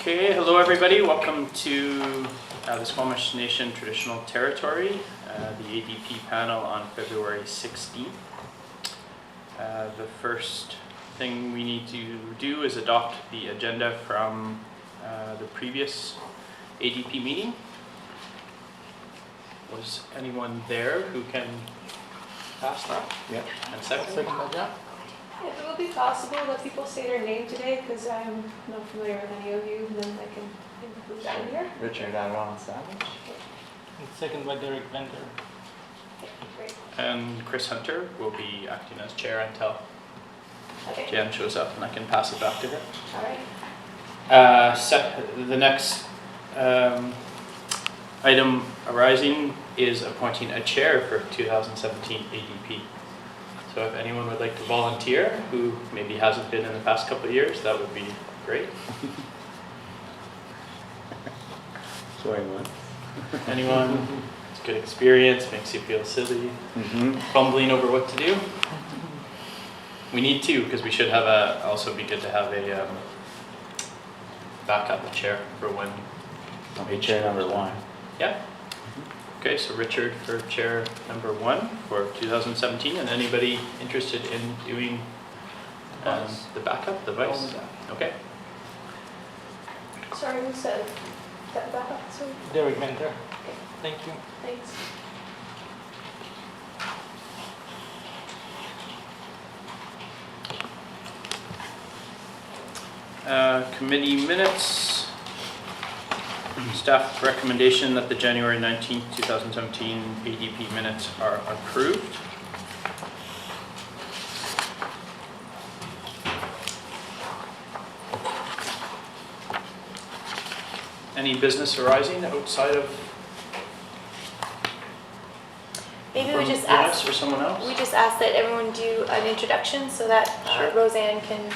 Okay, hello everybody. Welcome to the Squamish Nation Traditional Territory, the ADP panel on February 16th. The first thing we need to do is adopt the agenda from the previous ADP meeting. Was anyone there who can pass that? Yeah. And second? If it would be possible that people say their name today, because I'm not familiar with any of you, then I can include that in here. Richard Aderon Savage. And second by Derek Venter. Okay, great. And Chris Hunter will be acting as chair until Okay, Jan shows up and I can pass it back to her. all right. The next item arising is appointing a chair for 2017 ADP. So if anyone would like to volunteer, who maybe hasn't been in the past couple of years, that would be great. Going one. Anyone? It's a good experience, makes you feel silly, fumbling over what to do. We need two, because we should have also be good to have a backup chair for when. I'll be chair number one. Yeah. Okay, so Richard for chair number 1 for 2017, and anybody interested in doing the backup, the vice? Okay. Sorry, who said that back up? Sorry. Derek Venter. Thank you. Thanks. Committee minutes. Staff recommendation that the January 19th, 2017 ADP minutes are approved. Any business arising outside of Maybe from we just us ask. or someone else? We just ask that everyone do an introduction so that Sure. Roseanne can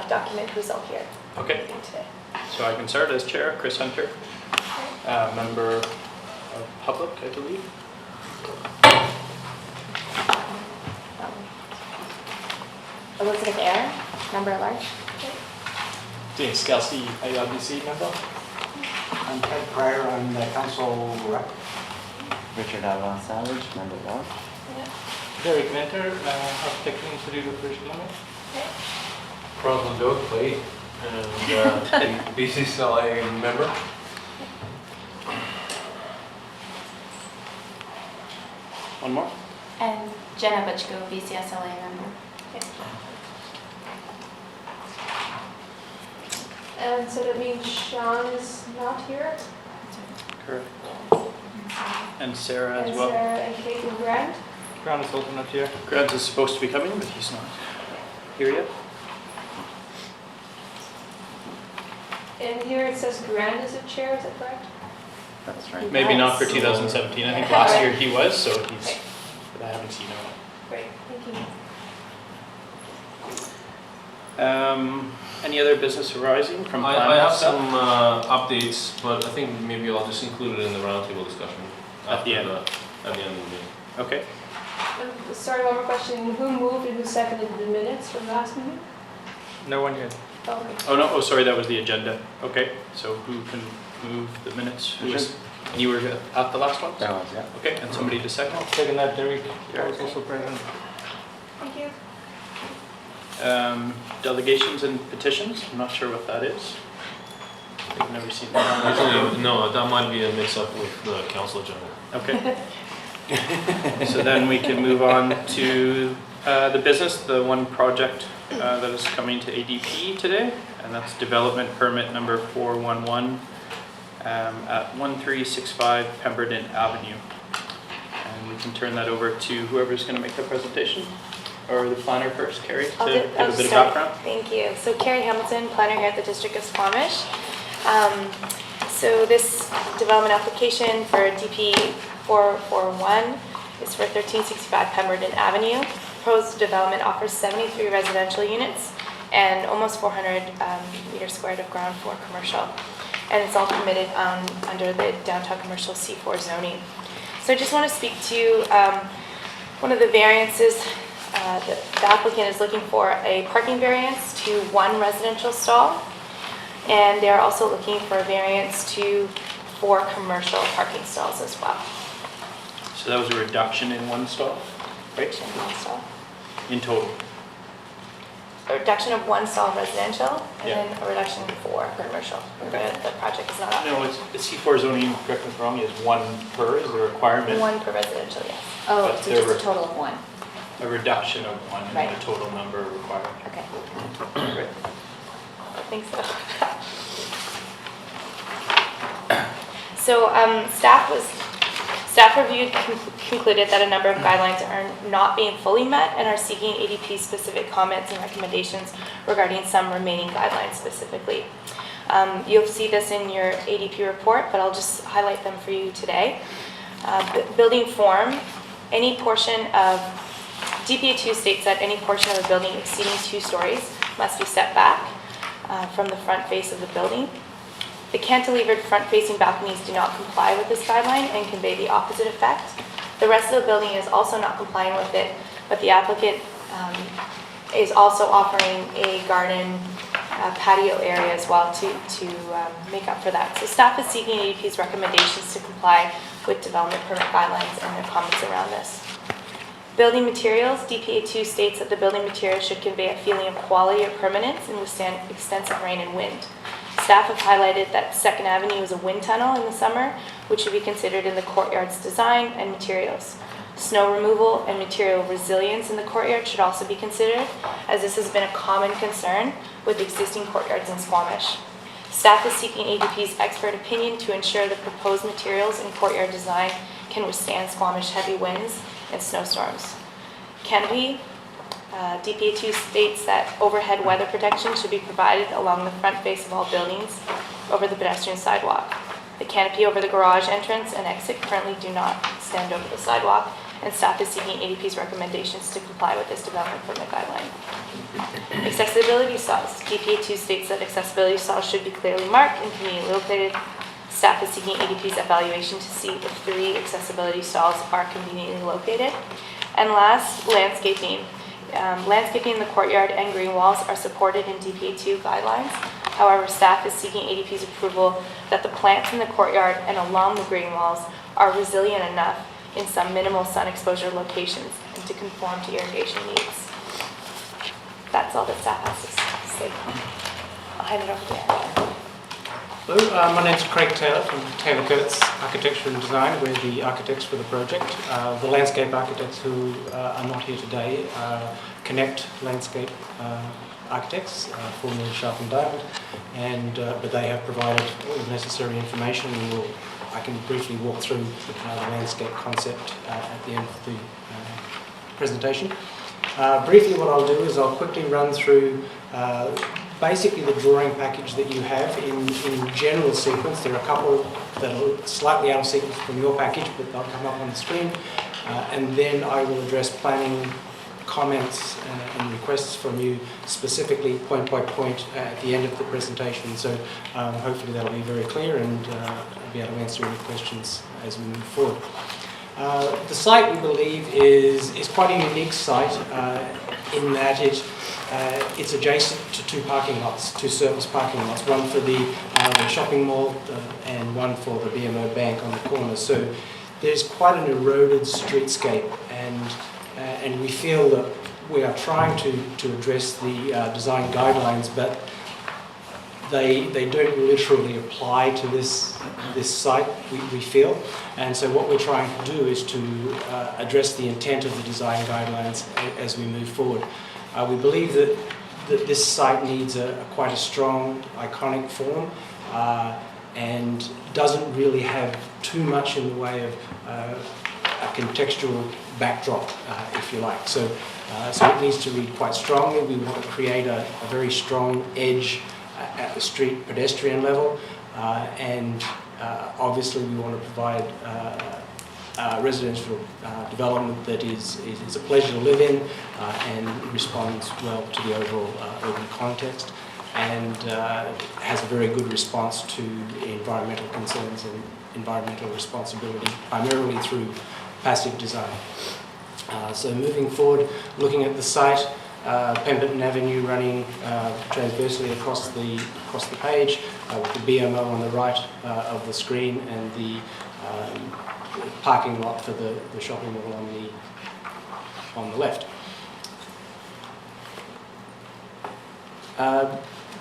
document who's all here Okay, today. so I can start as chair, Chris Hunter, member of public, I believe. Elizabeth Eyre, member at large. James Kelsey, ILBC member. I'm Ted Pryor, I'm the council rep. Richard Aderon Savage, member one. Derek Venter, architectural institute of British Columbia. Crosland Oakley, and BCCLA member. One more? And Jenna Butchko, BCSLA member. And so that means Sean is not here, Correct. And Sarah as and well. Sarah and Kate and Grant. Brown is also not here. Grant is supposed to be coming, but he's not here yet. And here it says Grant is a chair, is that correct? That's right. Maybe not for 2017. I think last year he was, so he's, but I haven't seen him. Great, thank you. Any other business arising from I plan have stuff? some updates, but I think maybe I'll just include it in the roundtable discussion At the end. At the end of the meeting. Okay. Sorry, one more question. Who moved and who seconded the minutes from last meeting? No one yet. Oh, okay. Oh no, oh sorry, that was the agenda. Okay, so who can move the minutes? Who was, and you were at the last one? That was, yeah. Okay, and somebody to second? Second that Derek Derek. was also present. Thank you. Delegations and petitions, I'm not sure what that is. I've never seen that. Actually, no, that might be a mix-up with the council agenda. Okay. So then we can move on to the business, the one project that is coming to ADP today, and that's development permit number 411 at 1365 Pemberton Avenue. And we can turn that over to whoever's going to make the presentation, or the planner first, Carrie, to give a bit of background. Thank you. So Carrie Hamilton, planner here at the District of Squamish. So this development application for DP 441 is for 1365 Pemberton Avenue. Proposed development offers 73 residential units and almost 400 meters squared of ground for commercial. And it's all permitted under the downtown commercial C4 zoning. So I just want to speak to one of the variances. The applicant is looking for a parking variance to one residential stall And they're also looking for a variance to 4 commercial parking stalls as well. So that was a reduction in one stall, right? One stall. In total? A reduction of 1 stall residential, and Yeah. then a reduction in 4 commercial. The project is not up. No, it's C4 zoning, correct me if I'm wrong, is 1 per is the requirement? 1 per residential, yes. Oh, But so there just were- a total of 1. A reduction of 1 and then Right. a total number required. Okay. Right. I think so. So staff reviewed concluded that a number of guidelines are not being fully met and are seeking ADP-specific comments and recommendations regarding some remaining guidelines specifically. You'll see this in your ADP report, but I'll just highlight them for you today. Building form, any portion of DPA 2 states that any portion of a building exceeding 2 stories must be set back from the front face of the building. The cantilevered front-facing balconies do not comply with this guideline and convey the opposite effect. The rest of the building is also not complying with it, but the applicant is also offering a garden patio area as well to make up for that. So staff is seeking ADP's recommendations to comply with development permit guidelines and their comments around this. Building materials, DPA 2 states that the building materials should convey a feeling of quality or permanence and withstand extensive rain and wind. Staff have highlighted that 2nd Avenue is a wind tunnel in the summer, which should be considered in the courtyard's design and materials. Snow removal and material resilience in the courtyard should also be considered, as this has been a common concern with existing courtyards in Squamish. Staff is seeking ADP's expert opinion to ensure the proposed materials and courtyard design can withstand Squamish heavy winds and snowstorms. Canopy, DPA 2 states that overhead weather protection should be provided along the front face of all buildings over the pedestrian sidewalk. The canopy over the garage entrance and exit currently do not extend over the sidewalk, and staff is seeking ADP's recommendations to comply with this development permit guideline. Accessibility stalls. DPA 2 states that accessibility stalls should be clearly marked and conveniently located. Staff is seeking ADP's evaluation to see if 3 accessibility stalls are conveniently located. And last, landscaping. Landscaping in the courtyard and green walls are supported in DPA 2 guidelines. However, staff is seeking ADP's approval that the plants in the courtyard and along the green walls are resilient enough in some minimal sun exposure locations and to conform to irrigation needs. That's all that staff has to say. I'll hand it over to Aaron. Hello, my name's Craig Taylor from Taylor Kurtz Architecture and Design. We're the architects for the project. The landscape architects who are not here today are Connect Landscape Architects, formerly Sharp and Diamond, but they have provided all the necessary information, and I can briefly walk through the landscape concept at the end of the presentation. Briefly, what I'll do is I'll quickly run through basically the drawing package that you have in general sequence. There are a couple that are slightly out of sequence from your package, but they'll come up on the screen. And then I will address planning comments and requests from you specifically point by point at the end of the presentation. So hopefully that'll be very clear, and I'll be able to answer any questions as we move forward. The site, we believe, is quite a unique site in that it's adjacent to 2 parking lots, 2 surface parking lots, one for the shopping mall and one for the BMO Bank on the corner. So there's quite an eroded streetscape, and we feel that we are trying to address the design guidelines, but they don't literally apply to this site, we feel. And so what we're trying to do is to address the intent of the design guidelines as we move forward. We believe that this site needs quite a strong, iconic form and doesn't really have too much in the way of a contextual backdrop, if you like. So it needs to read quite strongly. We want to create a very strong edge at the street pedestrian level, and obviously we want to provide residential development that is a pleasure to live in and responds well to the overall urban context, and has a very good response to environmental concerns and environmental responsibility, primarily through passive design. So moving forward, looking at the site, Pemberton Avenue running transversely across the page, with the BMO on the right of the screen, and the parking lot for the shopping mall on the left.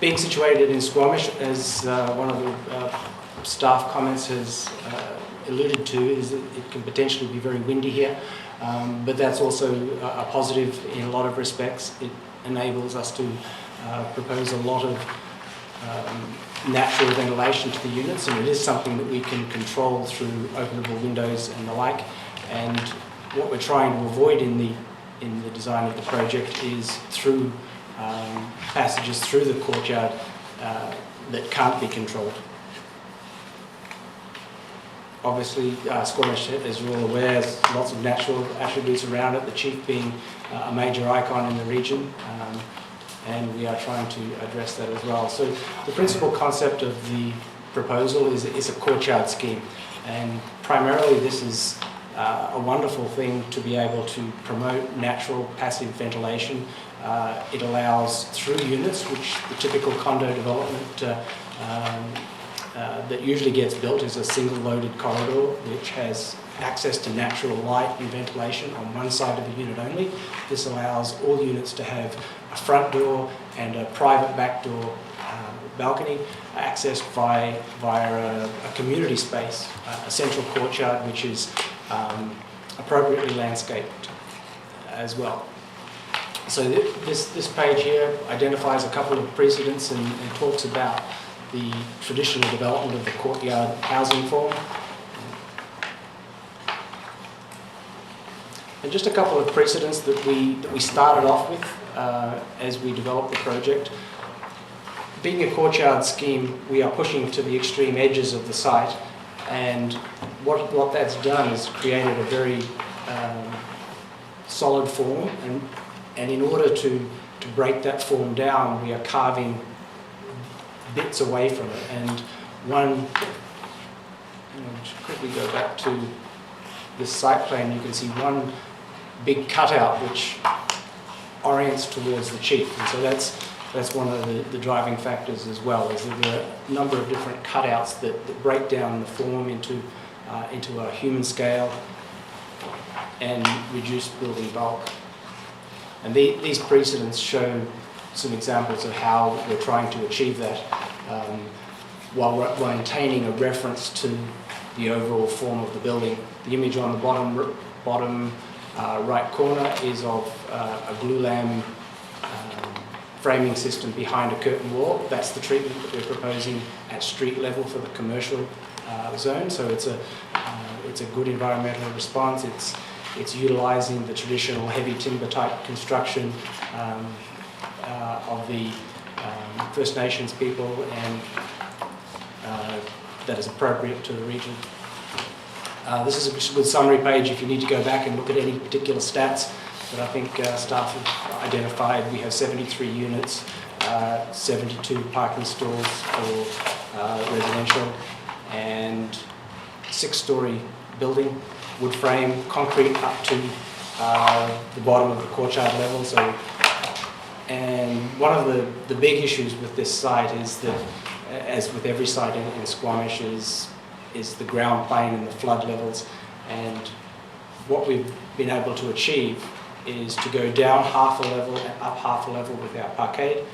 Being situated in Squamish, as one of the staff comments has alluded to, is that it can potentially be very windy here, but that's also a positive in a lot of respects. It enables us to propose a lot of natural ventilation to the units, and it is something that we can control through openable windows and the like. And what we're trying to avoid in the design of the project is through passages through the courtyard that can't be controlled. Obviously, Squamish, as you're all aware, has lots of natural attributes around it, the Chief being a major icon in the region, and we are trying to address that as well. So the principal concept of the proposal is a courtyard scheme, and primarily this is a wonderful thing to be able to promote natural passive ventilation. It allows through units, which the typical condo development that usually gets built is a single loaded corridor which has access to natural light and ventilation on one side of the unit only. This allows all units to have a front door and a private back door balcony accessed via a community space, a central courtyard which is appropriately landscaped as well. So this page here identifies a couple of precedents and talks about the traditional development of the courtyard housing form. And just a couple of precedents that we started off with as we developed the project. Being a courtyard scheme, we are pushing to the extreme edges of the site, and what that's done is created a very solid form, and in order to break that form down, we are carving bits away from it. And one, just quickly go back to this site plan, you can see one big cutout which orients towards the Chief, and so that's one of the driving factors as well, is that there are a number of different cutouts that break down the form into a human scale and reduce building bulk. And these precedents show some examples of how we're trying to achieve that while maintaining a reference to the overall form of the building. The image on the bottom right corner is of a glulam framing system behind a curtain wall. That's the treatment that we're proposing at street level for the commercial zone. So it's a good environmental response. It's utilising the traditional heavy timber type construction of the First Nations people, and that is appropriate to the region. This is a good summary page if you need to go back and look at any particular stats that I think staff have identified. We have 73 units, 72 parking stalls for residential, and 6-storey building, wood frame, concrete up to the bottom of the courtyard level. So, and one of the big issues with this site is that, as with every site in Squamish, is the ground plane and the flood levels. And what we've been able to achieve is to go down half a level and up half a level with our parkade,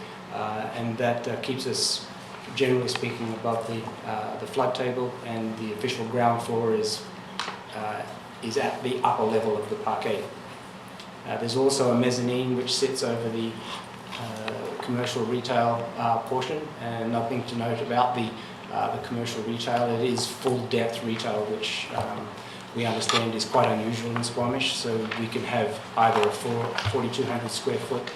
and that keeps us, generally speaking, above the flood table, and the official ground floor is at the upper level of the parkade. There's also a mezzanine which sits over the commercial retail portion, and nothing to note about the commercial retail. It is full depth retail, which we understand is quite unusual in Squamish. So we can have either a 4,200 square foot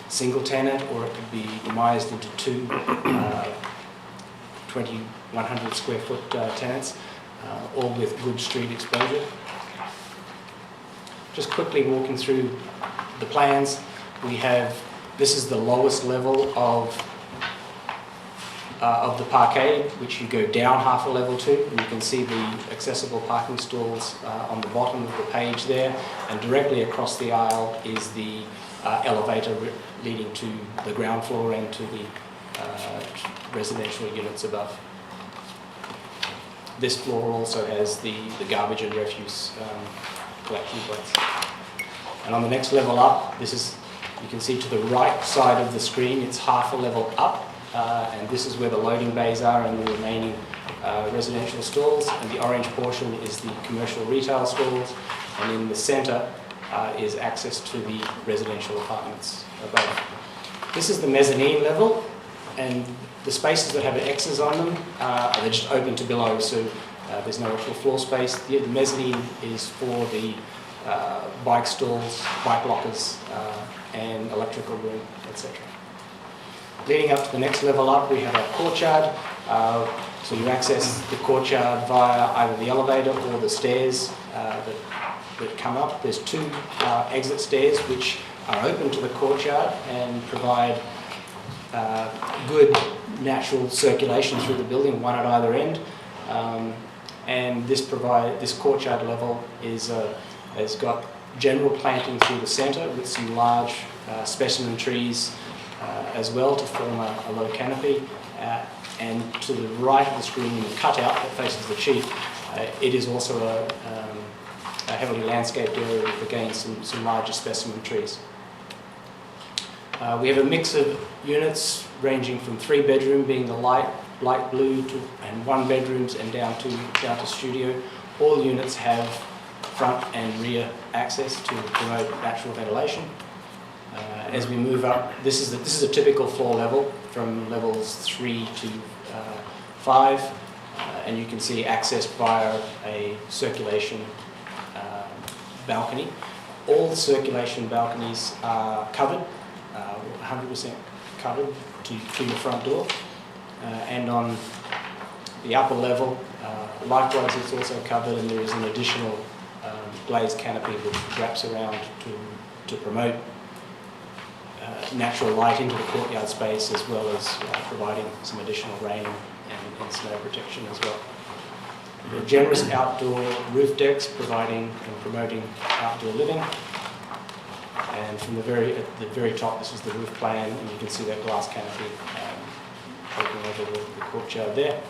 single tenant, or it could be demised into two 2,100 square foot tenants, all with good street exposure. Just quickly walking through the plans, this is the lowest level of the parkade, which you go down half a level to, and you can see the accessible parking stalls on the bottom of the page there, and directly across the aisle is the elevator leading to the ground floor and to the residential units above. This floor also has the garbage and refuse collection points. And on the next level up, this is, you can see to the right side of the screen, it's half a level up, and this is where the loading bays are and the remaining residential stalls, and the orange portion is the commercial retail stalls, and in the centre is access to the residential apartments above. This is the mezzanine level, and the spaces that have X's on them, they're just open to below, so there's no actual floor space. The mezzanine is for the bike stalls, bike lockers, and electrical room, etc. Leading up to the next level up, we have our courtyard. So you access the courtyard via either the elevator or the stairs that come up. There's two exit stairs which are open to the courtyard and provide good natural circulation through the building, one at either end. And this courtyard level has got general planting through the centre with some large specimen trees as well to form a low canopy. And to the right of the screen in the cutout that faces the chief, it is also a heavily landscaped area with again some larger specimen trees. We have a mix of units ranging from 3-bedroom, being the light blue, and 1-bedrooms and down to studio. All units have front and rear access to promote natural ventilation. As we move up, this is a typical floor level from levels 3 to 5, and you can see accessed via a circulation balcony. All the circulation balconies are covered, 100% covered to your front door, and on the upper level, likewise it's also covered, and there is an additional glazed canopy which wraps around to promote natural light into the courtyard space, as well as providing some additional rain and snow protection as well. There are generous outdoor roof decks providing and promoting outdoor living. And from at the very top, this is the roof plan, and you can see that glass canopy opening over the courtyard there.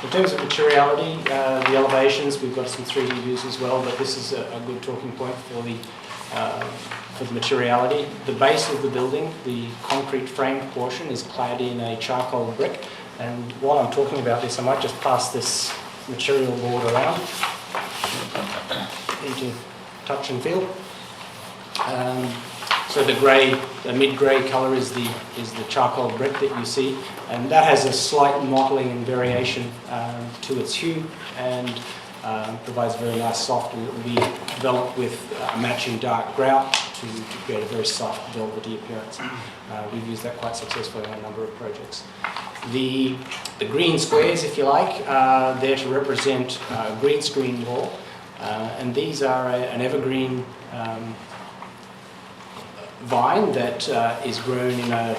In terms of materiality, the elevations, we've got some 3D views as well, but this is a good talking point for the materiality. The base of the building, the concrete framed portion, is clad in a charcoal brick. And while I'm talking about this, I might just pass this material board around into touch and feel. So the mid-grey colour is the charcoal brick that you see, and that has a slight mottling and variation to its hue, and provides a very nice soft, and it will be developed with a matching dark grout to create a very soft, velvety appearance. We've used that quite successfully on a number of projects. The green squares, if you like, are there to represent a green screen wall, and these are an evergreen vine that is grown in a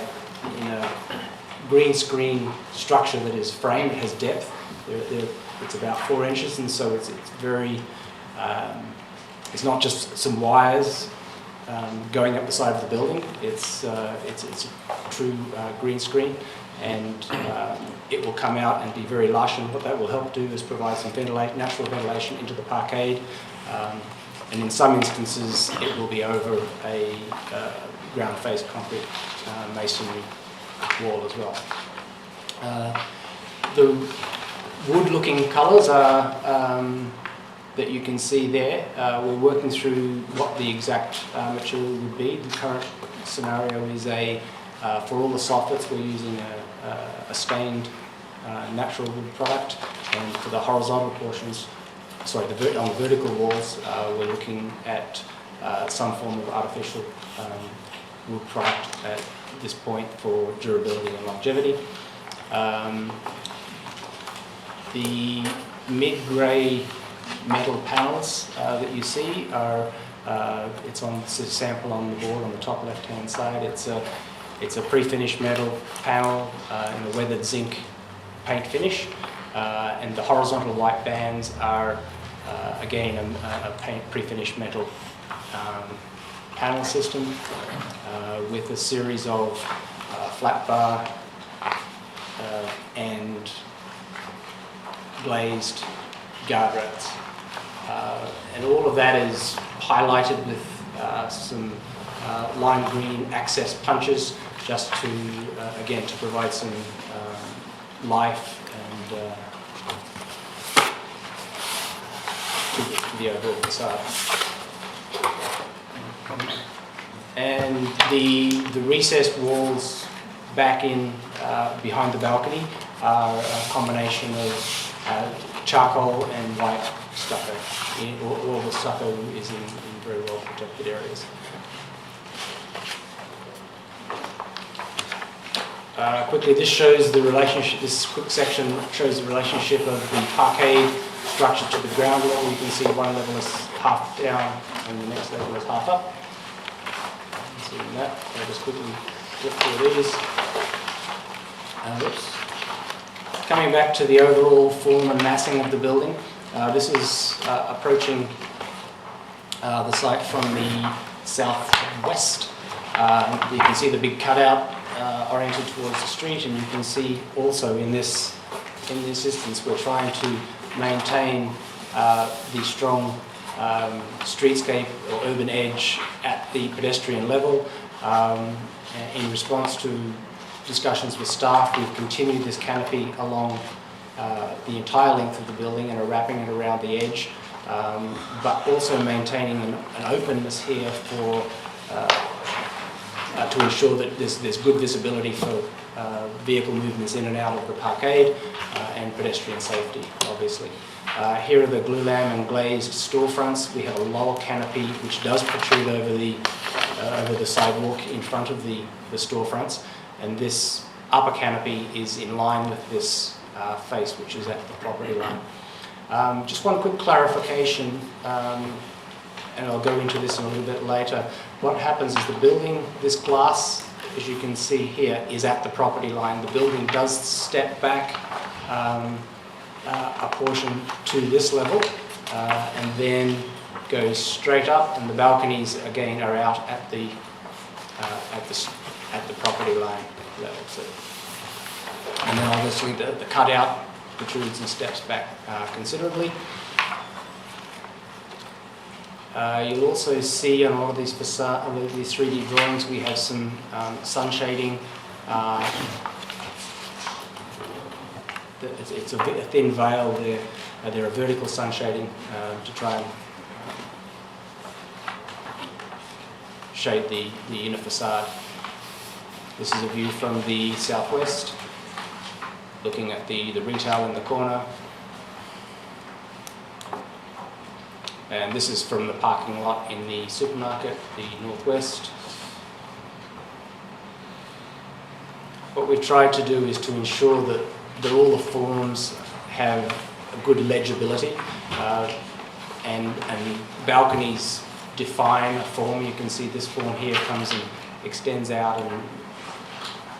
green screen structure that is framed. It has depth. It's about 4 inches, and so it's very. It's not just some wires going up the side of the building. It's a true green screen, and it will come out and be very lush. And what that will help do is provide some natural ventilation into the parkade. And in some instances, it will be over a ground-faced concrete masonry wall as well. The wood-looking colours are that you can see there. We're working through what the exact material would be. The current scenario is for all the soffits, we're using a stained natural wood product, and for the horizontal portions, on the vertical walls, we're looking at some form of artificial wood product at this point for durability and longevity. The mid-grey metal panels that you see are, it's a sample on the board on the top left-hand side. It's a pre-finished metal panel in a weathered zinc paint finish, and the horizontal white bands are again a pre-finished metal panel system with a series of flat bar and glazed guardrails. And all of that is highlighted with some lime green access punches, just to, again, to provide some life and to the overall facade. And the recessed walls back in behind the balcony are a combination of charcoal and white stucco. All the stucco is in very well protected areas. Quickly, this shows the relationship, this quick section shows the relationship of the parquet structure to the ground level. You can see one level is half down and the next level is half up. You can see that. I'll just quickly flip through these. Oops. Coming back to the overall form and massing of the building, this is approaching the site from the southwest. You can see the big cutout oriented towards the street, and you can see also in this instance we're trying to maintain the strong streetscape or urban edge at the pedestrian level. In response to discussions with staff, we've continued this canopy along the entire length of the building and are wrapping it around the edge, but also maintaining an openness here for to ensure that there's good visibility for vehicle movements in and out of the parkade and pedestrian safety, obviously. Here are the glulam and glazed storefronts. We have a lower canopy which does protrude over the sidewalk in front of the storefronts, and this upper canopy is in line with this face, which is at the property line. Just one quick clarification, and I'll go into this in a little bit later. What happens is the building, this glass, as you can see here, is at the property line. The building does step back a portion to this level and then goes straight up, and the balconies again are out at the property line level. So, and then obviously the cutout protrudes and steps back considerably. You'll also see on a lot of these these 3D drawings we have some sun shading. It's a thin veil there. There are vertical sun shading to try and shade the inner facade. This is a view from the southwest, looking at the retail in the corner. And this is from the parking lot in the supermarket, the northwest. What we've tried to do is to ensure that all the forms have a good legibility and balconies define a form. You can see this form here comes and extends out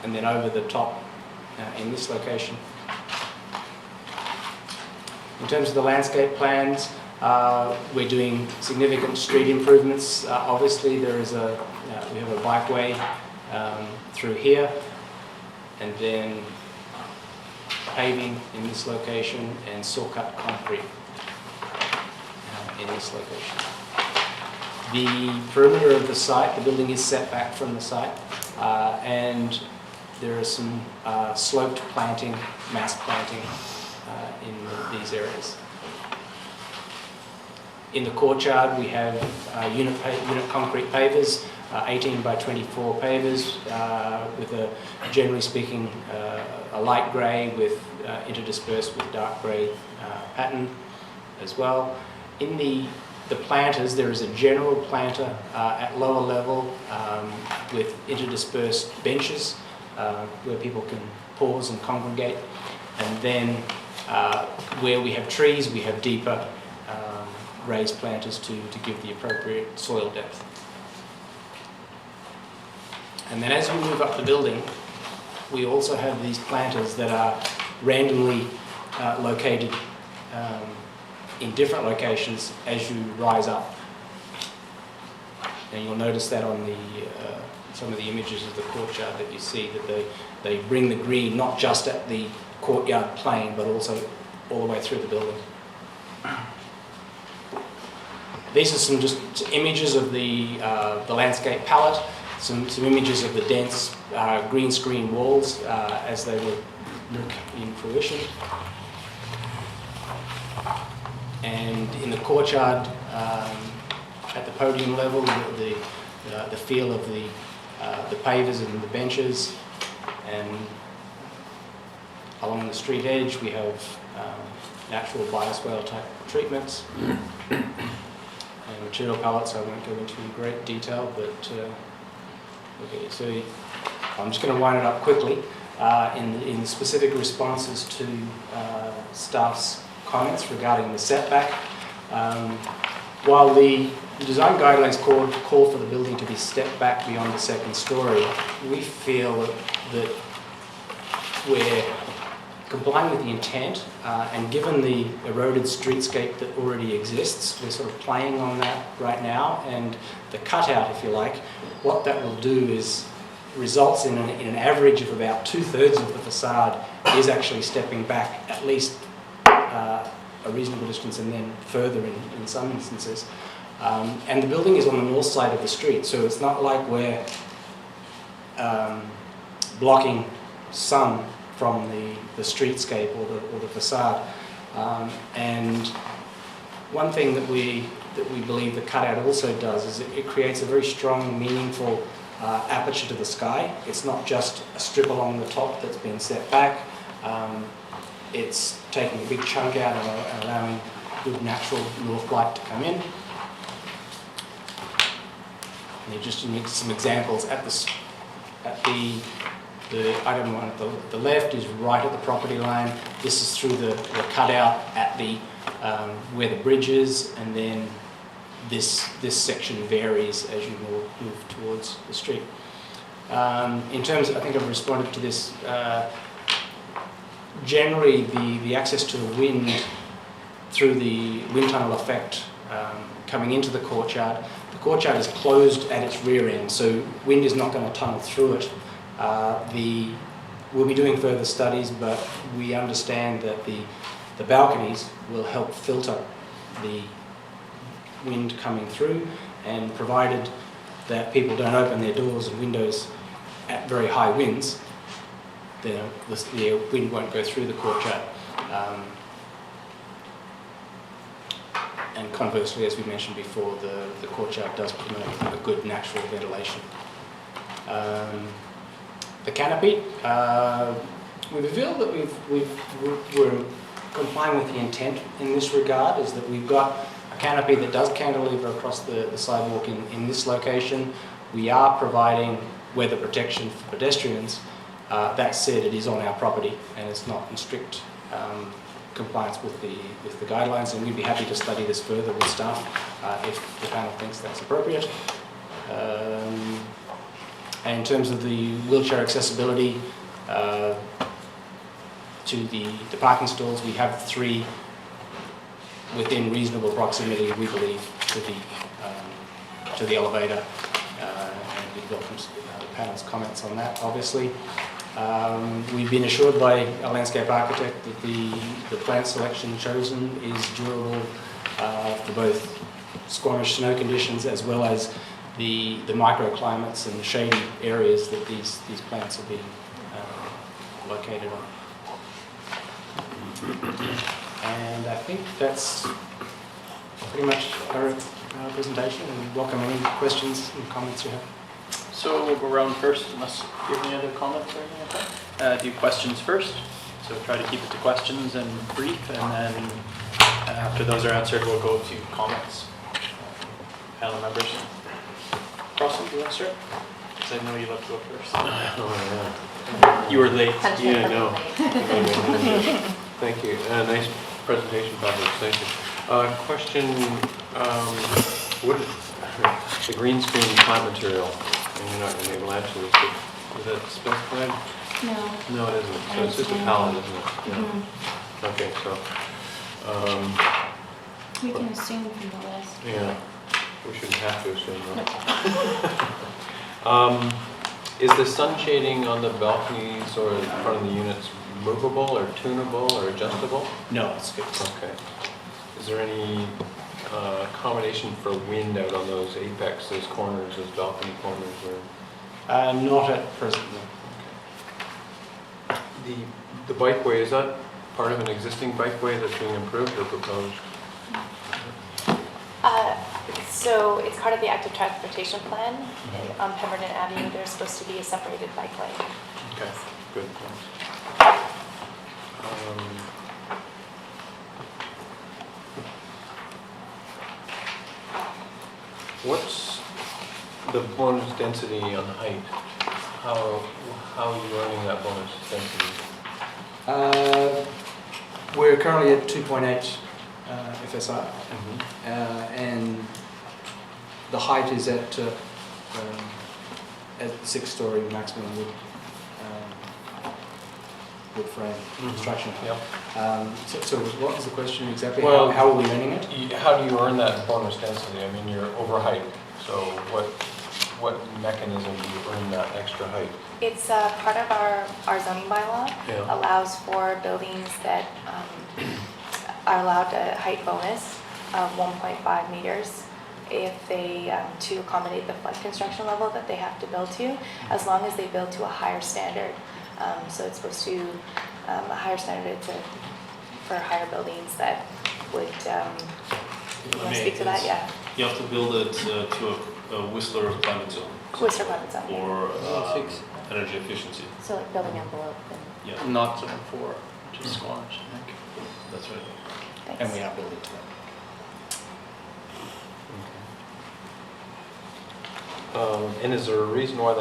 and then over the top in this location. In terms of the landscape plans, we're doing significant street improvements. Obviously, there is we have a bikeway through here, and then paving in this location and saw-cut concrete in this location. The perimeter of the site, the building is set back from the site, and there is some sloped planting, mass planting in these areas. In the courtyard, we have unit concrete pavers, 18 by 24 pavers, with generally speaking, a light grey with interdispersed with dark grey pattern as well. In the planters, there is a general planter at lower level with interdispersed benches where people can pause and congregate. And then where we have trees, we have deeper raised planters to give the appropriate soil depth. And then as we move up the building, we also have these planters that are randomly located in different locations as you rise up. and you'll notice that on the some of the images of the courtyard that you see, that they bring the green not just at the courtyard plane, but also all the way through the building. These are some just images of the landscape palette, some images of the dense green screen walls as they would look in fruition. And in the courtyard, at the podium level, the feel of the pavers and the benches, and along the street edge we have natural bioswale type treatments and material palettes I won't go into in great detail, but okay, so I'm just going to wind it up quickly. In the specific responses to staff's comments regarding the setback, while the design guidelines call for the building to be stepped back beyond the second story, we feel that we're complying with the intent, and given the eroded streetscape that already exists, we're sort of playing on that right now, and the cutout, if you like, what that will do is results in an average of about 2/3 of the facade is actually stepping back at least a reasonable distance, and then further in some instances. And the building is on the north side of the street, so it's not like we're blocking sun from the streetscape or the facade. And one thing that we believe the cutout also does is it creates a very strong, meaningful aperture to the sky. It's not just a strip along the top that's been set back. It's taking a big chunk out and allowing good natural north light to come in. And you just need some examples at the item one at the left is right at the property line. This is through the cutout at the where the bridge is, and then this section varies as you move towards the street. In terms, I think I've responded to this. Generally, the access to the wind through the wind tunnel effect coming into the courtyard is closed at its rear end, so wind is not going to tunnel through it. We'll be doing further studies, but we understand that the balconies will help filter the wind coming through, and provided that people don't open their doors and windows at very high winds, then the wind won't go through the courtyard. And conversely, as we mentioned before, the courtyard does promote a good natural ventilation. The canopy, we feel that we're complying with the intent in this regard, is that we've got a canopy that does cantilever across the sidewalk in this location. We are providing weather protection for pedestrians. That said, it is on our property and it's not in strict compliance with the guidelines, and we'd be happy to study this further with staff if the panel thinks that's appropriate. And in terms of the wheelchair accessibility to the parking stalls, we have 3 within reasonable proximity, we believe, to the elevator, and we'd welcome the panel's comments on that, obviously. We've been assured by a landscape architect that the plant selection chosen is durable for both Squamish snow conditions as well as the microclimates and shady areas that these plants are being located on. And I think that's pretty much our presentation, and welcome any questions and comments you have. So we'll go around first, unless you have any other comments or anything like that. Do questions first. So try to keep it to questions and brief, and then after those are answered, we'll go to comments. Panel members. Crossan, do you want to start? Because I know you love to go first. Oh, yeah. You were late. Yeah, I know. Thank you. Nice presentation, Patrick. Thank you. Question, what is the green screen plant material? And you're not going to be able to answer this, but is that specified? No. No, it isn't. So it's just a pallet, isn't it? Yeah. Okay, so, We can assume from the list. yeah. We shouldn't have to assume that. Is the sun shading on the balconies or in front of the units movable or tunable or adjustable? No, it's fixed. Okay. Is there any accommodation for wind out on those apex, those corners, those balcony corners? Or Not at present, no. the bikeway, is that part of an existing bikeway that's being improved or proposed? So it's part of the active transportation plan. On Pemberton Avenue, there's supposed to be a separated bike lane. Okay, good. Thanks. What's the bonus density on height? How are you earning that bonus density? We're currently at 2.8 FSI, and the height is at 6-story maximum wood frame construction. Yep. So what was the question exactly? Well, how are we earning it? How do you earn that bonus density? I mean, you're over height, so what mechanism do you earn that extra height? It's part of our zoning bylaw. Yeah. Allows for buildings that are allowed a height bonus of 1.5 meters if they, to accommodate the flood construction level that they have to build to, as long as they build to a higher standard. So it's supposed to, a higher standard for higher buildings that would, you want to speak to that? Yeah. You have to build it to a Whistler climate zone. Whistler climate zone. For energy efficiency. So like building envelope and, Yeah, Not zone 4, which is Squamish, I think. that's right. thanks. And we are building to that. And is there a reason why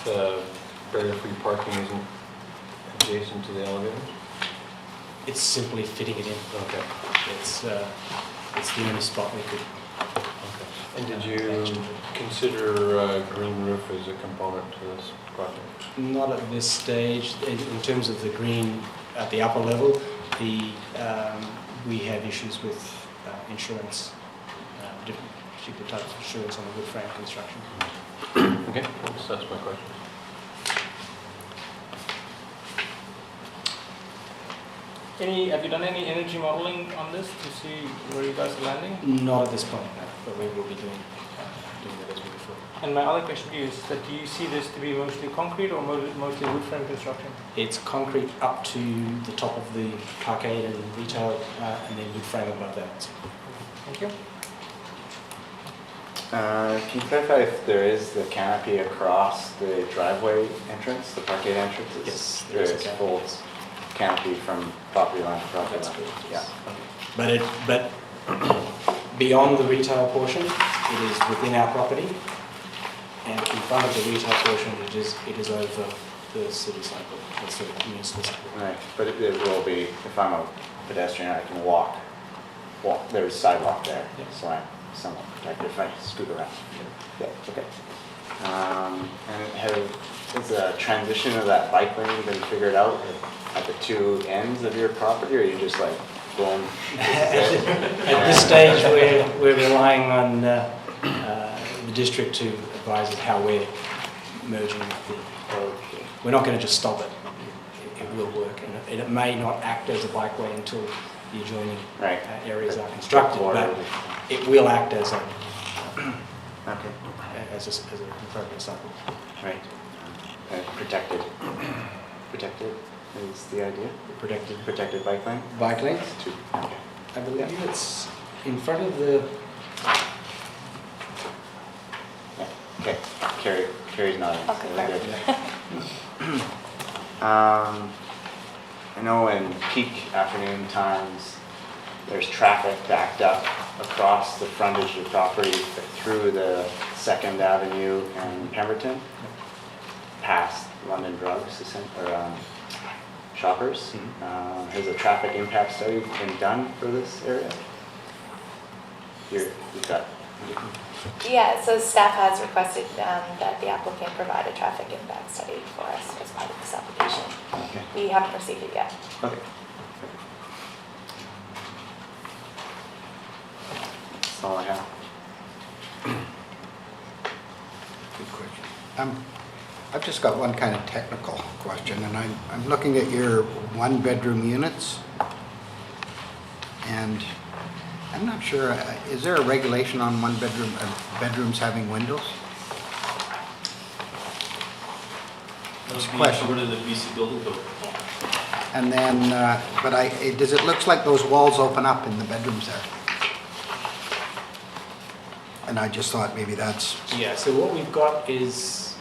the barrier-free parking isn't adjacent to the elevators? It's simply fitting it in. Okay. It's the only spot we could. And did you consider green roof as a component to this project? Not at this stage. In terms of the green at the upper level, we have issues with insurance, different particular types of insurance on the wood frame construction. Okay, that's my question. Have you done any energy modeling on this to see where you guys are landing? Not at this point, no, but we will be doing that as we go forward. And my other question to you is that do you see this to be mostly concrete or mostly wood frame construction? It's concrete up to the top of the parkade and retail, and then wood frame above that. Thank you. Can you clarify if there is the canopy across the driveway entrance, the parkade entrance? Yes, There is full canopy from property line to property That's line? correct, Yeah. yes. But beyond the retail portion, it is within our property, and in front of the retail portion, it is over the city cycle, that's the municipal cycle. Right, but it will be, if I'm a pedestrian, I can walk, there's sidewalk there, Yeah. so I'm somewhat protected if I scoot around. Yeah, okay. And has the transition of that bike lane been figured out at the two ends of your property, or are you just like, boom? This is it? At this stage, we're relying on the district to advise us how we're merging we're not going to just stop it. It will work, and it may not act as a bikeway until the adjoining Right. areas are constructed, Or- but it will act as an Okay, appropriate cycle. right. Protected. Protected is the idea? Protected Protected bike lane? bike lanes. Okay. I believe it's in front of the. Yeah, okay, Carrie's nodding. Okay, Really perfect. good. I know in peak afternoon times, there's traffic backed up across the frontage of the property through the 2nd Avenue and Pemberton, past London Drugs, or Shoppers. Has a traffic impact study been done for this area? You've got, Yeah, so staff has requested that the applicant provide a traffic impact study for us as part of this application. okay, We haven't received it yet. okay. That's all I have. Good question. I've just got one kind of technical question, and I'm looking at your one-bedroom units, and I'm not sure, is there a regulation on one-bedroom, bedrooms having windows? That would be Question. covered in the BC building code. And then, but does it looks like those walls open up in the bedrooms there? And I just thought maybe that's, Yeah, so what we've got is,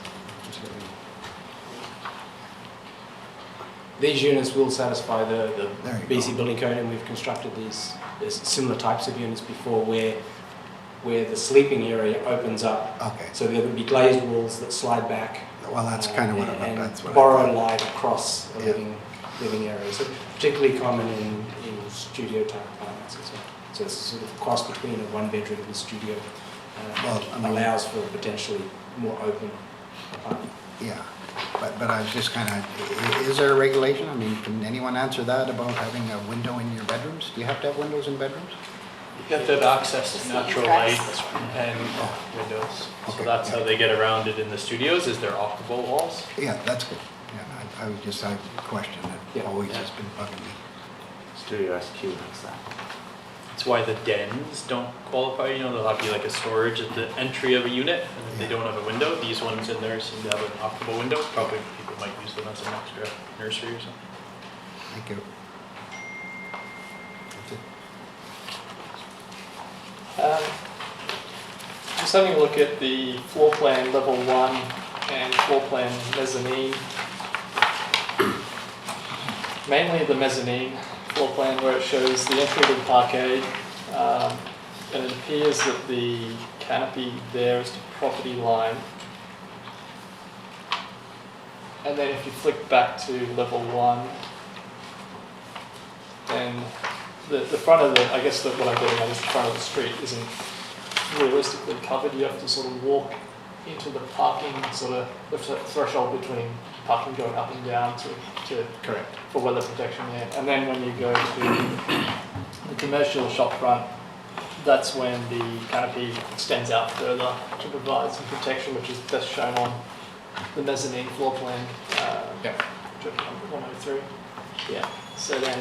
these units will satisfy the There you BC go. building code, and we've constructed these similar types of units before where the sleeping area opens up. okay, So there would be glazed walls that slide back. well, that's kind of what and that's what I borrow thought. light across the Yeah. living area. So particularly common in studio type apartments as well. So it's sort of a cross between a one bedroom and a studio. Well, I mean- Allows for a potentially more open apartment. Yeah, but I was just kind of, is there a regulation? I mean, can anyone answer that about having a window in your bedrooms? Do you have to have windows in bedrooms? You have to have access to natural light and windows. So Okay, that's yeah. how they get around it in the studios, is they're octable walls. Yeah, that's good. Yeah, I was just, I have a question that Yeah. always has been bugging me. Studio SQ, what's that? That's why the dens don't qualify, you know, they'll have to be like a storage at the entry of a unit, and if they don't have a window, these ones in there seem to have an octable window. Probably people might use them as an extra nursery or something. Thank you. That's it. Just having a look at the floor plan level 1 and floor plan mezzanine. Mainly the mezzanine floor plan where it shows the entry to the parkade, and it appears that the canopy there is the property line. And then if you flick back to level 1, then the front of the, I guess that what I'm getting at is the front of the street isn't realistically covered. You have to sort of walk into the parking, sort of the threshold between parking going up and down to Correct. for weather protection, yeah. And then when you go to the commercial shop front, that's when the canopy extends out further to provide some protection, which is best shown on the mezzanine floor plan, Yeah. which is number 103. Yeah. So then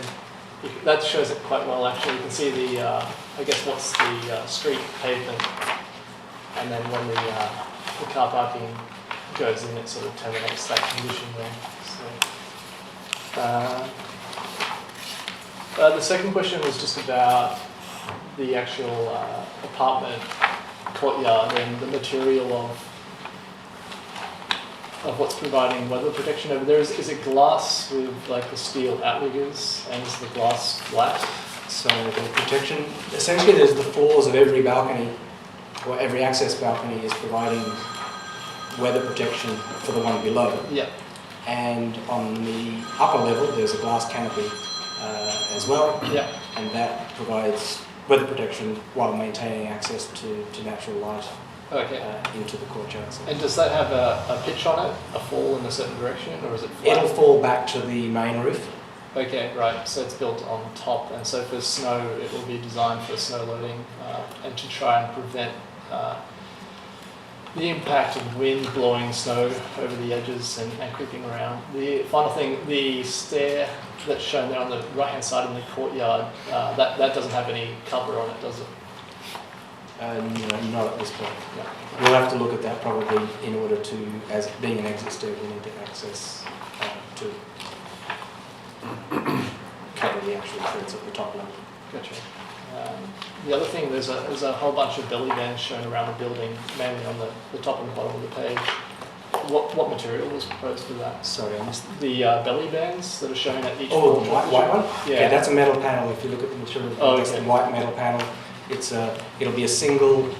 that shows it quite well actually. You can see the, I guess what's the street pavement, and then when the car parking goes in, it sort of terminates that condition there. So, the second question was just about the actual apartment courtyard and the material of what's providing weather protection over there. Is it glass with like the steel outriggers, and is the glass flat? So the protection, essentially there's the floors of every balcony, or every access balcony is providing weather protection for the one below. Yeah. And on the upper level, there's a glass canopy as well. Yeah. And that provides weather protection while maintaining access to natural light Okay. into the courtyard. So And does that have a pitch on it, a fall in a certain direction, or is it flat? it'll fall back to the main roof. Okay, right. So it's built on top, and so for snow, it will be designed for snow loading and to try and prevent the impact of wind blowing snow over the edges and creeping around. The final thing, the stair that's shown there on the right-hand side in the courtyard, that doesn't have any cover on it, does it? No, not at this point. No. We'll have to look at that probably in order to, as being an exit stair, we need to access to cover the actual threads at the top level. Gotcha. The other thing, there's a whole bunch of belly bands shown around the building, mainly on the top and the bottom of the page. What material was proposed for that? Sorry, I missed. The belly bands that are shown at each Oh, floor the junction? white one? Yeah. Okay, that's a metal panel. If you look at the material, Oh, that's okay. the white metal panel. It'll be a single,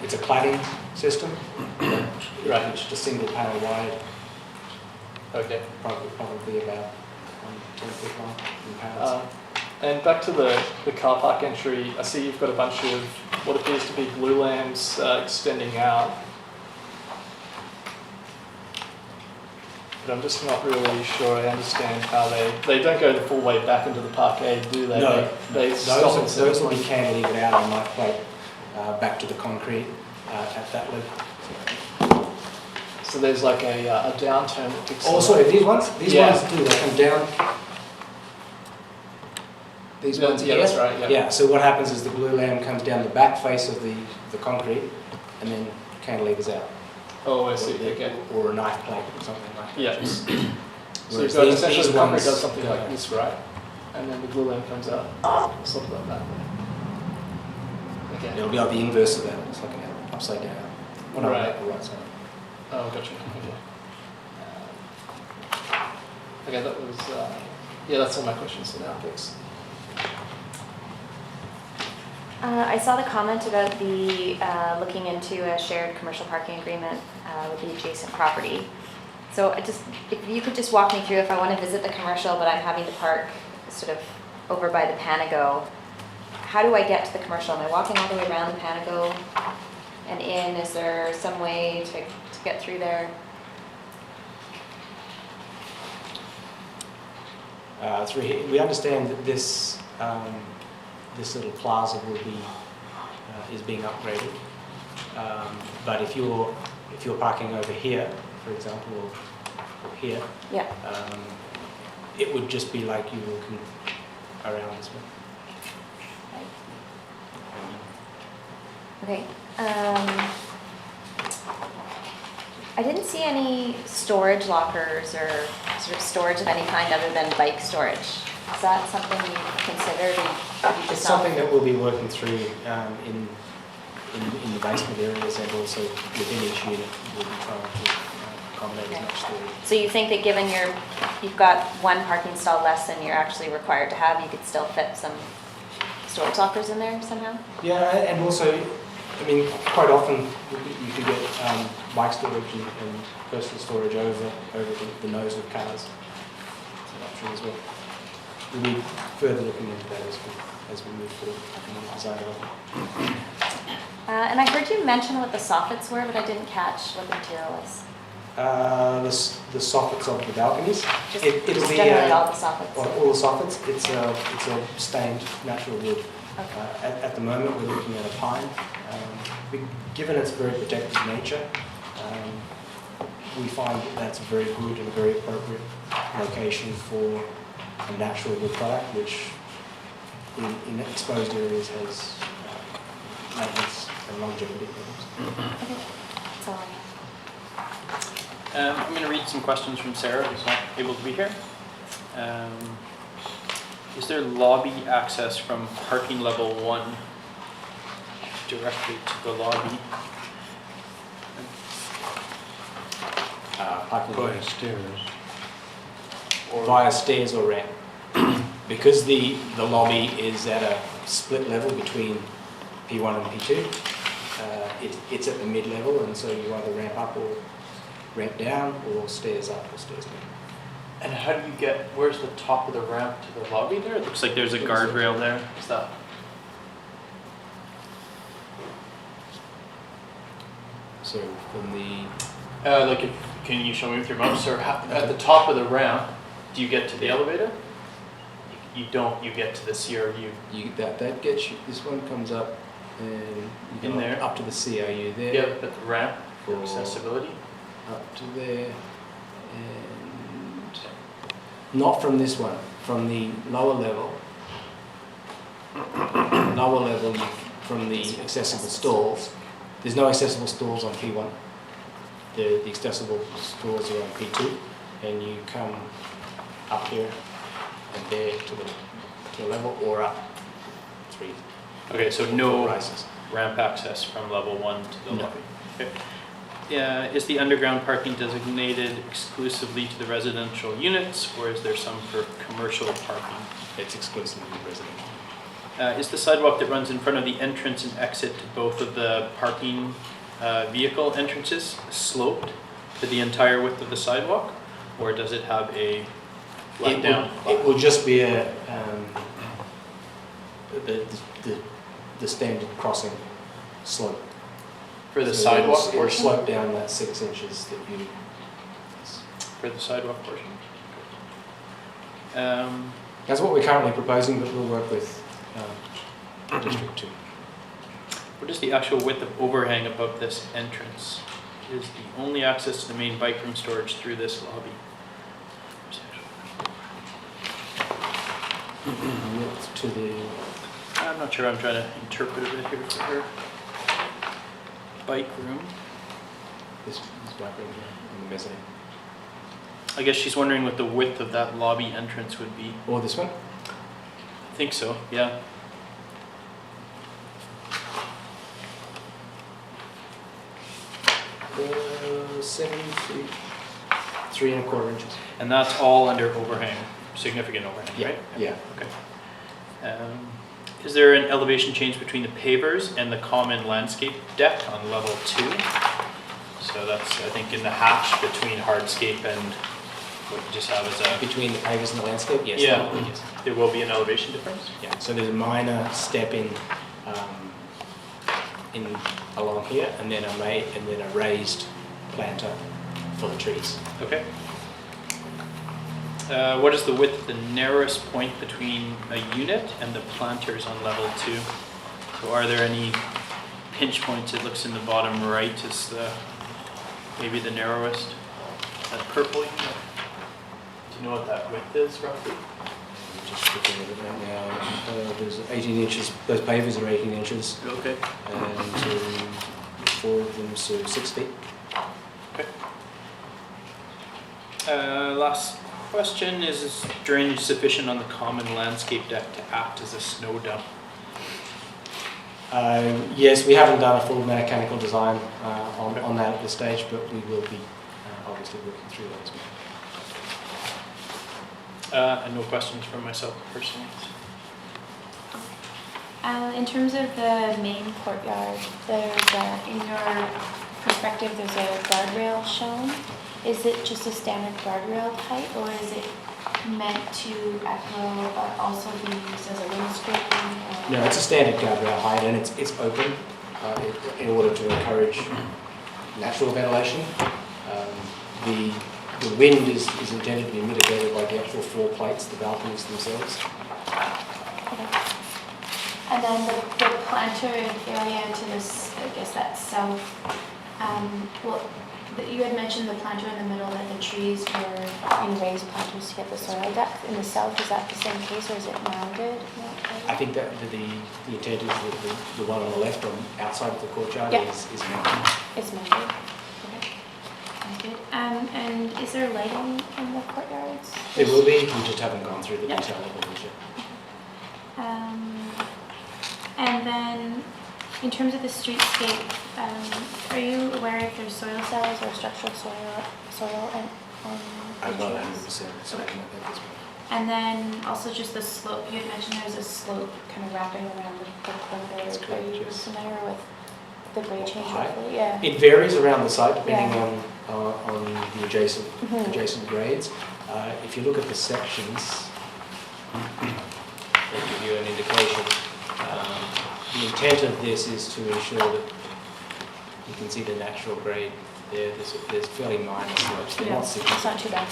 it's a cladding system. Right. It's just a single panel wide, Okay. probably about 10 feet long in panels. And back to the car park entry, I see you've got a bunch of what appears to be blue lamps extending out. But I'm just not really sure I understand how they don't go the full way back into the parkade, do they? No, They stop at certain those will be points. cantilevered out on my plate back to the concrete at that level. So there's like a downturn that kicks in. Also, these ones Yeah. do, they come down. These Yeah, ones yeah, here. that's right, yeah. Yeah, so what happens is the glulam comes down the back face of the concrete and then cantilevers out. Oh, I see, okay. Or a knife plate or something like that. Yeah. So you've Whereas got these essentially the concrete ones does something go like back. this, right? And then the glue lamp comes out, sort of like that. Okay. It'll be like the inverse of that, it's like an upside down. Well, no, Right. the right side. Oh, gotcha. Okay. Okay, that was, yeah, that's all my questions for now, thanks. I saw the comment about the looking into a shared commercial parking agreement with the adjacent property. So if you could just walk me through, if I want to visit the commercial, but I'm having to park sort of over by the Panago, how do I get to the commercial? Am I walking all the way around the Panago and in? Is there some way to get through there? We understand that this little plaza will be is being upgraded, but if you're parking over here, for example, or here, Yeah. it would just be like you walking around this way. Okay. I didn't see any storage lockers or sort of storage of any kind other than bike storage. Is that something you considered, or you It's just something that we'll be working through in the basement areas, and also within each unit we'll be trying to accommodate as much storage. So you think that given you've got one parking stall less than you're actually required to have, you could still fit some storage lockers in there somehow? Yeah, and also, I mean, quite often you can get bike storage and personal storage over the nose of cars. It's an option as well. We'll be further looking into that as we move forward in the design development. And I heard you mention what the soffits were, but I didn't catch what the material was. The soffits of the balconies. Just, It'll just be generally all the soffits. all the soffits. It's a stained natural wood. Okay. At the moment, we're looking at a pine. Given its very protected nature, we find that that's a very good and very appropriate location for a natural wood product, which in exposed areas has maintenance and longevity problems. Okay. That's all I have. I'm going to read some questions from Sarah, who's not able to be here. Is there lobby access from parking level 1 directly to the lobby? Parking Via stairs. via stairs or ramp. Because the lobby is at a split level between P1 and P2, it's at the mid-level, and so you either ramp up or ramp down, or stairs up or stairs down. And how do you get, where's the top of the ramp to the lobby there? It looks like there's a guardrail there. Is that? So from the Can you show me with your mouse, or at the top of the ramp, do you get to the elevator? You don't, you get to the CRU. that gets you, this one comes up and you In go there? up to the CRU there, Yeah, but the ramp for For- accessibility? up to there, and not from this one, from the lower level. From the accessible stalls. There's no accessible stalls on P1. The accessible stalls are on P2, and you come up here and there to a level, or up 3. Okay, so no rises. ramp access from level 1 to the No. lobby. Okay. Yeah, is the underground parking designated exclusively to the residential units, or is there some for commercial parking? It's exclusively residential. Is the sidewalk that runs in front of the entrance and exit to both of the parking vehicle entrances sloped to the entire width of the sidewalk, or does it have a let down? It will just be the standard crossing slope. For the So sidewalk it'll portion? slope down that 6 inches that you. For the sidewalk portion? That's what we're currently proposing, but we'll work with District 2. What is the actual width of overhang above this entrance? is the only access to the main bike room storage through this lobby. Width to the, I'm not sure I'm trying to interpret it here for her. Bike room. this bike room here, in the mezzanine. I guess she's wondering what the width of that lobby entrance would be. Or this one? I think so, yeah. Uh, 7 feet, 3¼ inches. And that's all under overhang, significant overhang, right? Yeah. Okay. Is there an elevation change between the pavers and the common landscape deck on level 2? So that's, I think, in the hatch between hardscape and what you just have as a... Between the pavers and the landscape, yes. Yeah, that would be, yes. there will be an elevation difference? Yeah, so there's a minor step in along here, and then a raised planter for the trees. Okay. What is the width of the narrowest point between a unit and the planters on level 2? So are there any pinch points? It looks in the bottom right is maybe the narrowest. That purple unit. Do you know what that width is roughly? Just looking at it right now, there's 18 inches, those pavers are 18 inches, Okay. and 4 of them, so 6 feet. Okay. Last question is drainage sufficient on the common landscape deck to act as a snow dump? Yes, we haven't done a full mechanical design on that at this stage, but we will be obviously working through that as well. And no questions from myself personally. In terms of the main courtyard, there's in your perspective, there's a guardrail shown. Is it just a standard guardrail height, or is it meant to echo but also be used as a windscreen? No, it's a standard guardrail height, and it's open in order to encourage natural ventilation. The wind is intended to be mitigated by the actual floor plates, the balconies themselves. Okay. And then the planter area to this, I guess that's south. You had mentioned the planter in the middle, that the trees were in raised planters to get the soil depth. In the south, is that the same case, or is it mounded? I think that the intent is that the one on the left, on outside of the courtyard, Yep. is mounted. It's mounded. Okay. Sounds good. And is there lighting in the courtyards? There will be, we just haven't gone through the Yep. detail of it yet. And then, in terms of the streetscape, are you aware if there's soil cells or structural soil on I'm the not trees? 100% certain at this point. And then also just the slope, you had mentioned there's a slope kind of wrapping around the perimeter. That's correct, Are you yes. familiar with the grade change Height? roughly? Yeah. It varies around the site depending Yeah. on the adjacent Mhm. adjacent grades. If you look at the sections, they give you an indication. The intent of this is to ensure that you can see the natural grade there. There's fairly minor slopes. They're Yeah, not it's significant. not too bad.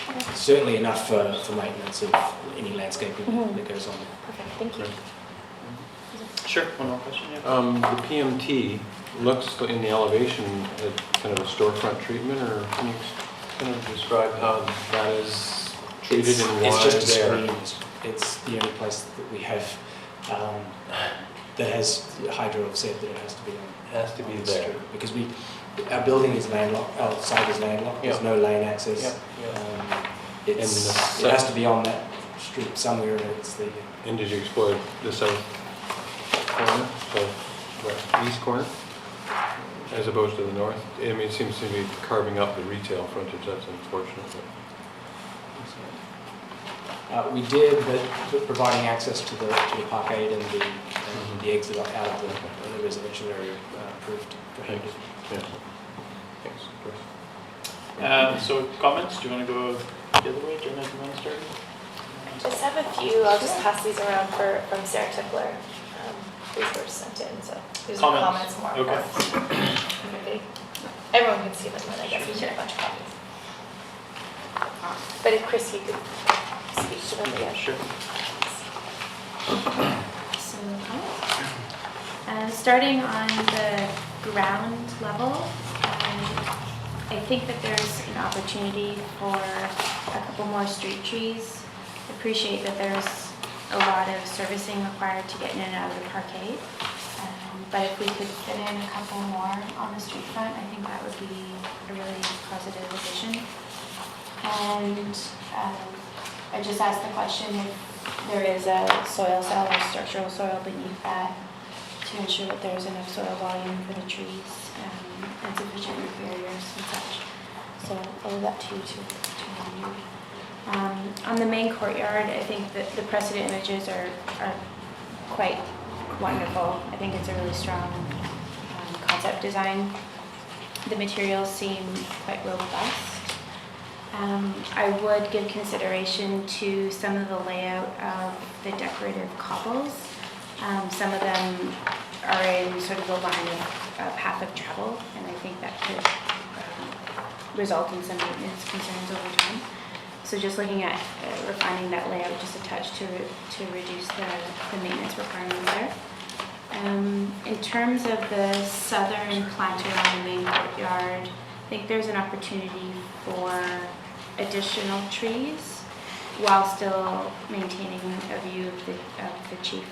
Okay. Certainly enough for maintenance of any landscaping Mhm. that goes on. Perfect, thank you. Sure, one more question, yeah. The PMT looks in the elevation at kind of a storefront treatment, or can you kind of describe how that is treated and why It's just a there? screen. It's the only place that we have that has, Hydro have said that it has to be on. Has to be on the there. street, because our building is landlocked, our site is landlocked, there's Yep. no lane access. Yep, yep. It And has to be on that street somewhere, and it's the, And did you explore the south corner, east corner, as opposed to the north? I mean, it seems to be carving up the retail frontage, that's unfortunate. we did, but providing access to the parkade and the exit out of the residential area proved prohibited. Yeah. Thanks, Chris. So comments, do you want to go the other way? Do you want to start? Just have a few, I'll just pass these around from Sarah Tickler. These were sent in, so these are Comments. comments more. Okay. Okay. Everyone can see them, and I guess we get a bunch of copies. But if Chris, you could speak to them again. Sure. So, starting on the ground level, I think that there's an opportunity for a couple more street trees. Appreciate that there's a lot of servicing required to get in and out of the parkade. But if we could fit in a couple more on the street front, I think that would be a really positive addition. And I just asked the question if there is a soil cell or structural soil beneath that to ensure that there's enough soil volume for the trees and sufficient root barriers and such. So I'll leave that to you to review. On the main courtyard, I think that the precedent images are quite wonderful. I think it's a really strong concept design. The materials seem quite robust. I would give consideration to some of the layout of the decorative cobbles. Some of them are in sort of the line of path of travel, and I think that could result in some maintenance concerns over time. So just looking at refining that layout just a touch to reduce the maintenance requirement there. In terms of the southern planter on the main courtyard, I think there's an opportunity for additional trees while still maintaining a view of the chief.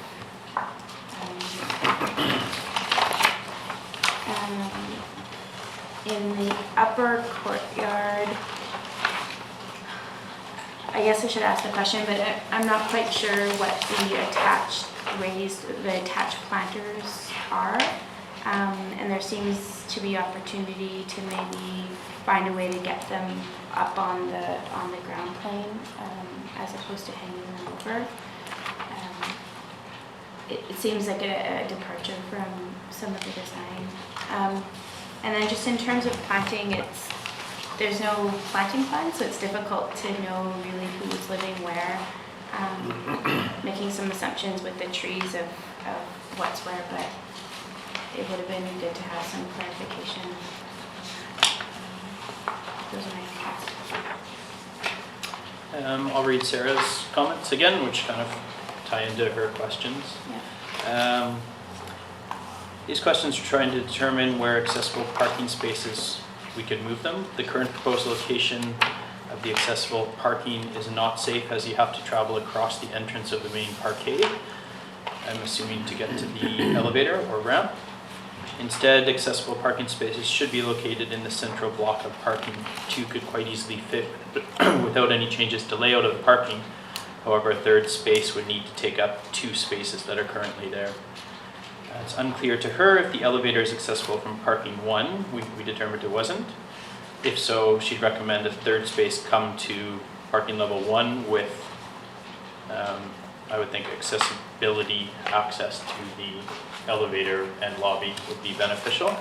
In the upper courtyard, I guess I should ask the question, but I'm not quite sure what the attached planters are. And there seems to be opportunity to maybe find a way to get them up on the ground plane as opposed to hanging them over. It seems like a departure from some of the design. And then just in terms of planting, there's no planting plan, so it's difficult to know really who's living where. Making some assumptions with the trees of what's where, but it would have been good to have some clarification. Those are my thoughts. I'll read Sarah's comments again, which kind of tie into her questions. Yeah. These questions are trying to determine where accessible parking spaces we could move them. The current proposed location of the accessible parking is not safe as you have to travel across the entrance of the main parkade, I'm assuming to get to the elevator or ramp. Instead, accessible parking spaces should be located in the central block of parking. Two could quite easily fit without any changes to layout of the parking. However, a third space would need to take up 2 spaces that are currently there. It's unclear to her if the elevator is accessible from parking 1. We determined it wasn't. If so, she'd recommend a third space come to parking level 1 with, I would think, accessibility access to the elevator and lobby would be beneficial.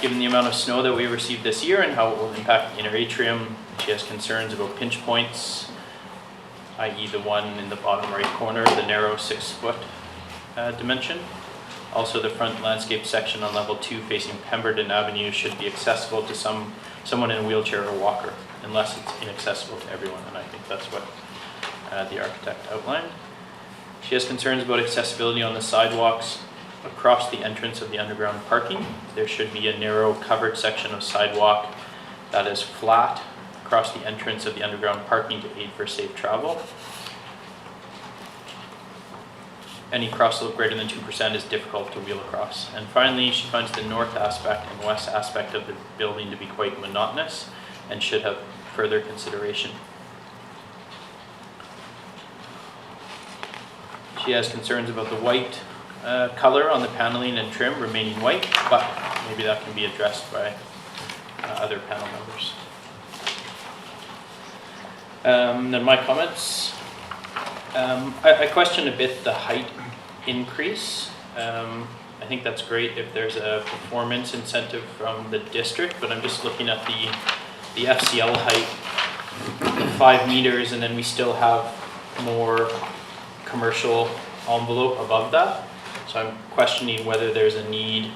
Given the amount of snow that we received this year and how it will impact the inner atrium, she has concerns about pinch points, i.e. the one in the bottom right corner, the narrow 6-foot dimension. Also, the front landscape section on level 2 facing Pemberton Avenue should be accessible to someone in a wheelchair or walker, unless it's inaccessible to everyone, and I think that's what the architect outlined. She has concerns about accessibility on the sidewalks across the entrance of the underground parking. There should be a narrow covered section of sidewalk that is flat across the entrance of the underground parking to aid for safe travel. Any cross slope greater than 2% is difficult to wheel across. And finally, she finds the north aspect and west aspect of the building to be quite monotonous and should have further consideration. She has concerns about the white color on the paneling and trim remaining white, but maybe that can be addressed by other panel members. Then my comments. I question a bit the height increase. I think that's great if there's a performance incentive from the district, but I'm just looking at the FCL height, 5 meters, and then we still have more commercial envelope above that. So I'm questioning whether there's a need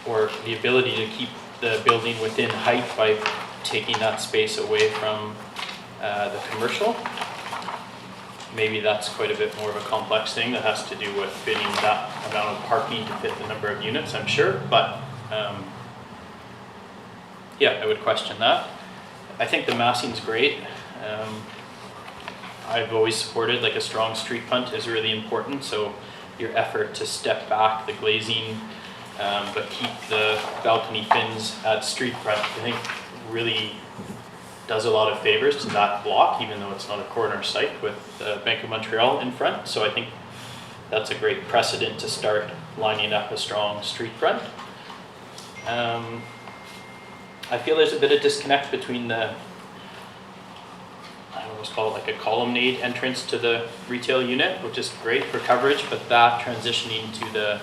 or the ability to keep the building within height by taking that space away from the commercial. maybe that's quite a bit more of a complex thing that has to do with fitting that amount of parking to fit the number of units, I'm sure, but yeah, I would question that. I think the massing's great. I've always supported like a strong street front is really important, so your effort to step back the glazing but keep the balcony fins at street front, I think really does a lot of favors to that block, even though it's not a corner site with Bank of Montreal in front. So I think that's a great precedent to start lining up a strong street front. I feel there's a bit of disconnect between the, I almost call it like a colonnade entrance to the retail unit, which is great for coverage, but that transitioning to the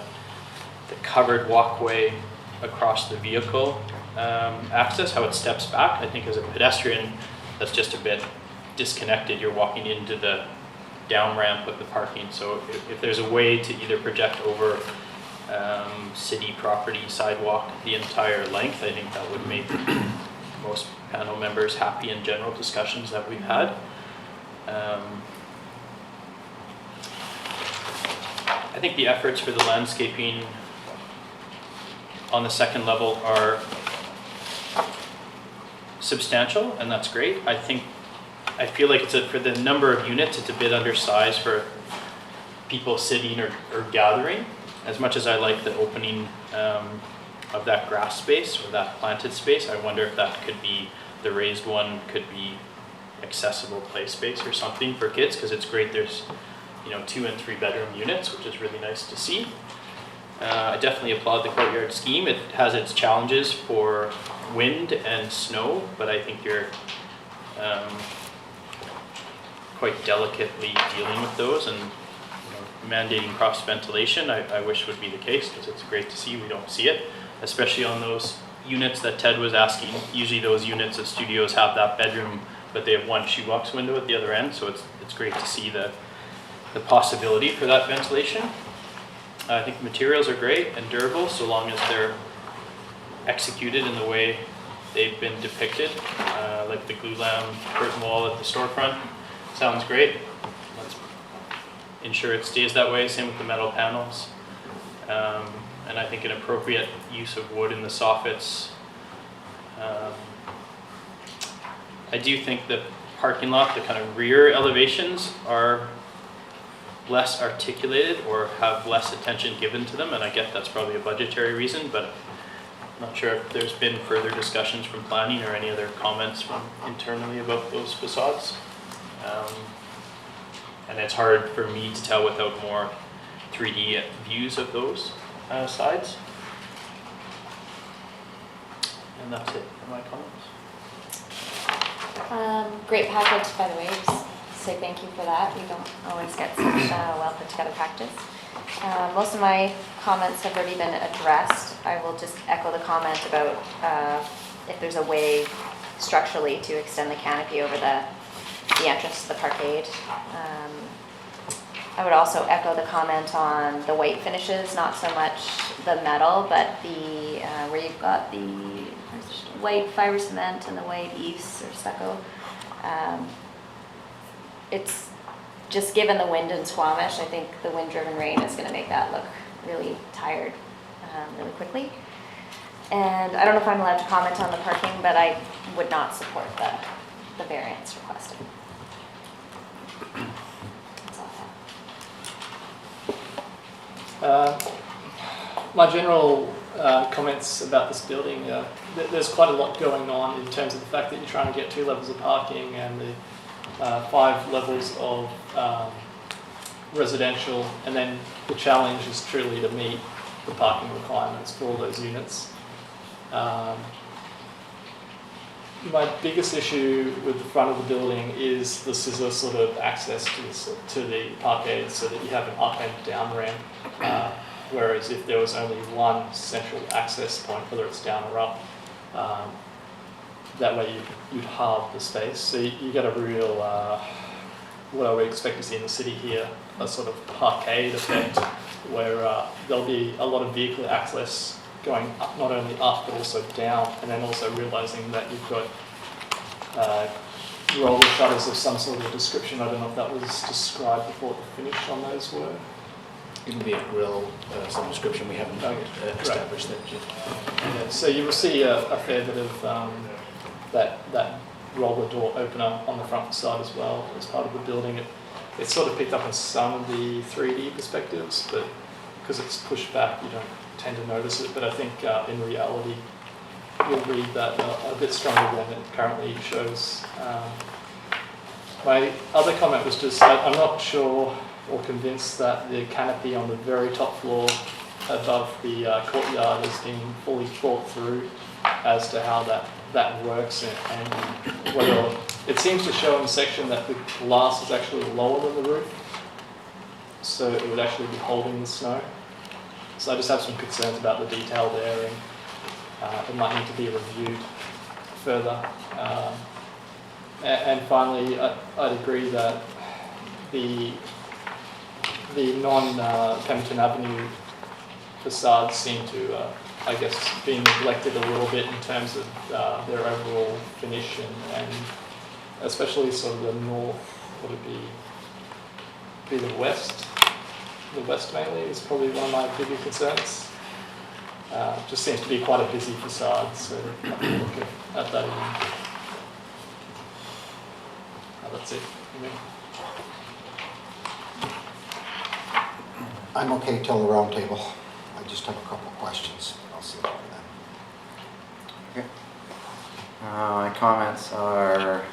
covered walkway across the vehicle access, how it steps back, I think as a pedestrian, that's just a bit disconnected. You're walking into the down ramp of the parking. So if there's a way to either project over city property sidewalk the entire length, I think that would make most panel members happy in general discussions that we've had. I think the efforts for the landscaping on the second level are substantial, and that's great. I feel like for the number of units, it's a bit undersized for people sitting or gathering. As much as I like the opening of that grass space or that planted space, I wonder if that could be, the raised one could be accessible play space or something for kids, because it's great there's 2 and 3 bedroom units, which is really nice to see. I definitely applaud the courtyard scheme. It has its challenges for wind and snow, but I think you're quite delicately dealing with those, and mandating cross ventilation I wish would be the case, because it's great to see we don't see it, especially on those units that Ted was asking. Usually those units at studios have that bedroom, but they have one shoebox window at the other end, so it's great to see the possibility for that ventilation. I think the materials are great and durable, so long as they're executed in the way they've been depicted, like the glulam curtain wall at the storefront. Sounds great. Let's ensure it stays that way. Same with the metal panels. And I think an appropriate use of wood in the soffits. I do think the parking lot, the kind of rear elevations are less articulated or have less attention given to them, and I get that's probably a budgetary reason, but I'm not sure if there's been further discussions from planning or any other comments from internally about those facades. And it's hard for me to tell without more 3D views of those sides. And that's it for my comments. Great package, by the way. Just say thank you for that. We don't always get such well put together package. Most of my comments have already been addressed. I will just echo the comment about if there's a way structurally to extend the canopy over the entrance to the parkade. I would also echo the comment on the white finishes, not so much the metal, but the where you've got the white fiber cement and the white eaves or stucco. It's just given the wind in Squamish, I think the wind-driven rain is going to make that look really tired really quickly. And I don't know if I'm allowed to comment on the parking, but I would not support the variance requested. That's all I have. My general comments about this building, there's quite a lot going on in terms of the fact that you're trying to get 2 levels of parking and the 5 levels of residential, and then the challenge is truly to meet the parking requirements for all those units. My biggest issue with the front of the building is the scissor sort of access to the parkade, so that you have an up and down ramp, whereas if there was only one central access point, whether it's down or up, that way you'd halve the space. So you get a real, what I would expect to see in the city here, a sort of parkade effect, where there'll be a lot of vehicle access going up, not only up but also down, and then also realizing that you've got roller shutters of some sort of description. I don't know if that was described before the finish on those were. It'll be a grill, some description, we haven't established that yet. Yeah, so you will see a fair bit of that roller door opener on the front facade as well as part of the building. It's sort of picked up in some of the 3D perspectives, but because it's pushed back, you don't tend to notice it. But I think in reality, you'll read that a bit stronger than it currently shows. My other comment was just, I'm not sure or convinced that the canopy on the very top floor above the courtyard has been fully thought through as to how that works, and whether it seems to show in the section that the glass is actually lower than the roof, so it would actually be holding the snow. So I just have some concerns about the detail there, and it might need to be reviewed further. And finally, I'd agree that the non-Pemberton Avenue facades seem to, I guess, be neglected a little bit in terms of their overall finish, and especially sort of the north, would it be the west? The west mainly is probably one of my bigger concerns. Just seems to be quite a busy facade, so I can look at that. That's it for me. I'm okay till the round table. I just have a couple of questions. I'll see about that. Okay. My comments are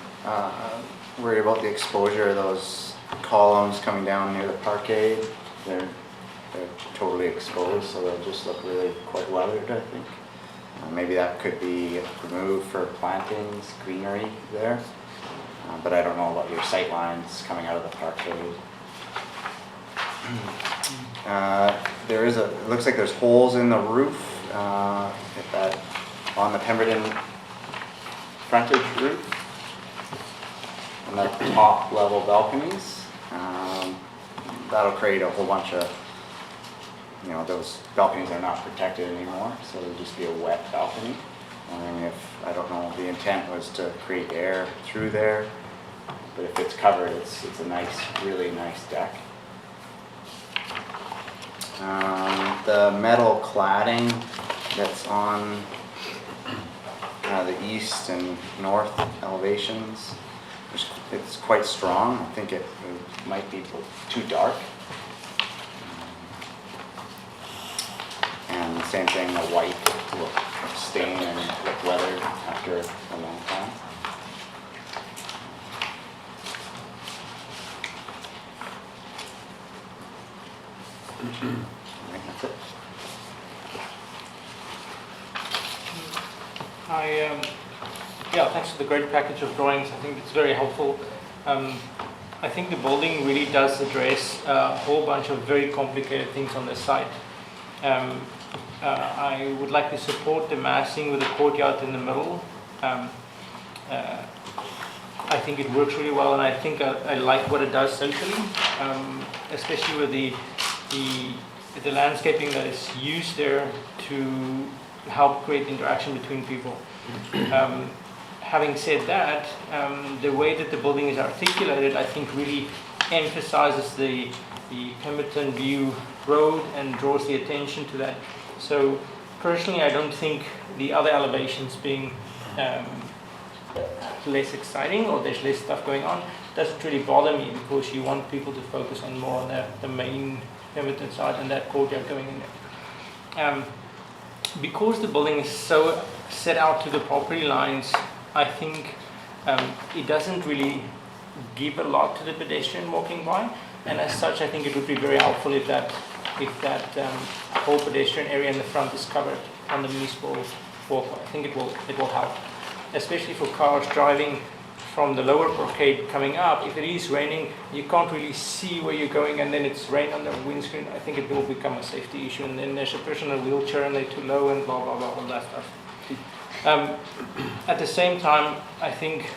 worried about the exposure of those columns coming down near the parkade. They're totally exposed, so they'll just look really quite weathered, I think. Maybe that could be removed for plantings, greenery there. But I don't know about your sight lines coming out of the parkade. It looks like there's holes in the roof on the Pemberton frontage roof, and the top level balconies. That'll create a whole bunch of, those balconies are not protected anymore, so it'll just be a wet balcony. I don't know if the intent was to create air through there, but if it's covered, it's a nice, really nice deck. The metal cladding that's on the east and north elevations, it's quite strong. I think it might be too dark. And the same thing, the white will stain and look weathered after a long time. I think that's it. Thanks for the great package of drawings. I think it's very helpful. I think the building really does address a whole bunch of very complicated things on the site. I would like to support the massing with the courtyard in the middle. I think it works really well, and I think I like what it does socially, especially with the landscaping that is used there to help create interaction between people. Having said that, the way that the building is articulated, I think really emphasizes the Pemberton View Road and draws the attention to that. So personally, I don't think the other elevations being less exciting or there's less stuff going on doesn't really bother me, because you want people to focus on more on the main Pemberton side and that courtyard going in there. Because the building is so set out to the property lines, I think it doesn't really give a lot to the pedestrian walking by, and as such I think it would be very helpful if that whole pedestrian area in the front is covered on the municipal walkway. I think it will help, especially for cars driving from the lower parkade coming up. If it is raining, you can't really see where you're going, and then it's rain on the windscreen. I think it will become a safety issue, and then there's a person in a wheelchair and they're too low and blah blah blah, all that stuff. At the same time, I think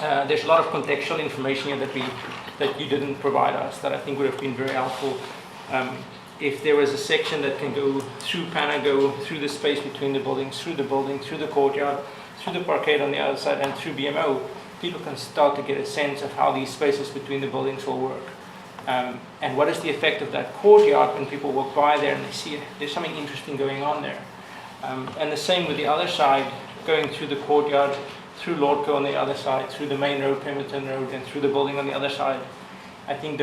there's a lot of contextual information here that you didn't provide us that I think would have been very helpful. If there was a section that can go through Panago, through the space between the buildings, through the courtyard, through the parkade on the other side, and through BMO, people can start to get a sense of how these spaces between the buildings will work. And what is the effect of that courtyard when people walk by there and they see there's something interesting going on there. And the same with the other side, going through the courtyard, through Lordco on the other side, through the main road, Pemberton Road, and through the building on the other side. I think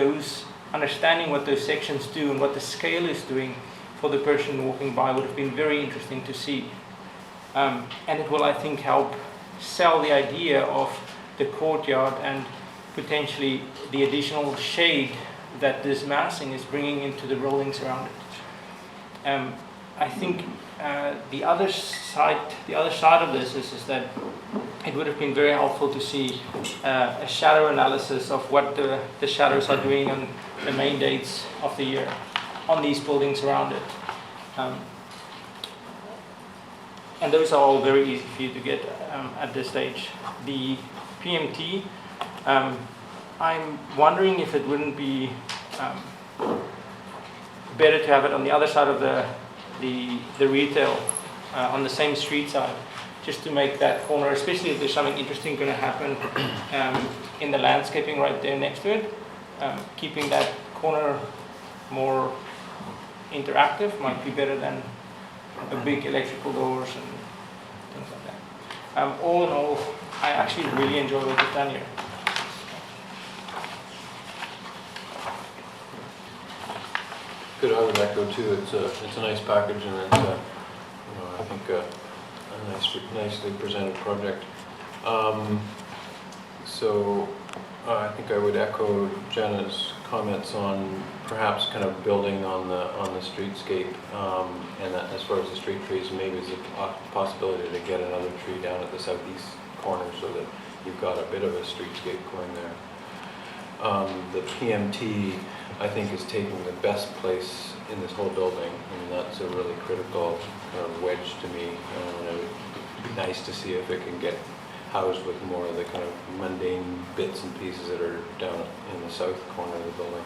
understanding what those sections do and what the scale is doing for the person walking by would have been very interesting to see. And it will, I think, help sell the idea of the courtyard and potentially the additional shade that this massing is bringing into the buildings around it. I think the other side of this is that it would have been very helpful to see a shadow analysis of what the shadows are doing on the main dates of the year on these buildings around it. And those are all very easy for you to get at this stage. The PMT, I'm wondering if it wouldn't be better to have it on the other side of the retail, on the same street side, just to make that corner, especially if there's something interesting going to happen in the landscaping right there next to it. Keeping that corner more interactive might be better than a big electrical doors and things like that. All in all, I actually really enjoy what we've done here. Good, I would echo too. It's a nice package, and it's I think a nicely presented project. So I think I would echo Jenna's comments on perhaps kind of building on the streetscape, and that as far as the street trees, maybe there's a possibility to get another tree down at the southeast corner so that you've got a bit of a streetscape going there. The PMT, I think, is taking the best place in this whole building, and that's a really critical kind of wedge to me. And it would be nice to see if it can get housed with more of the kind of mundane bits and pieces that are down in the south corner of the building.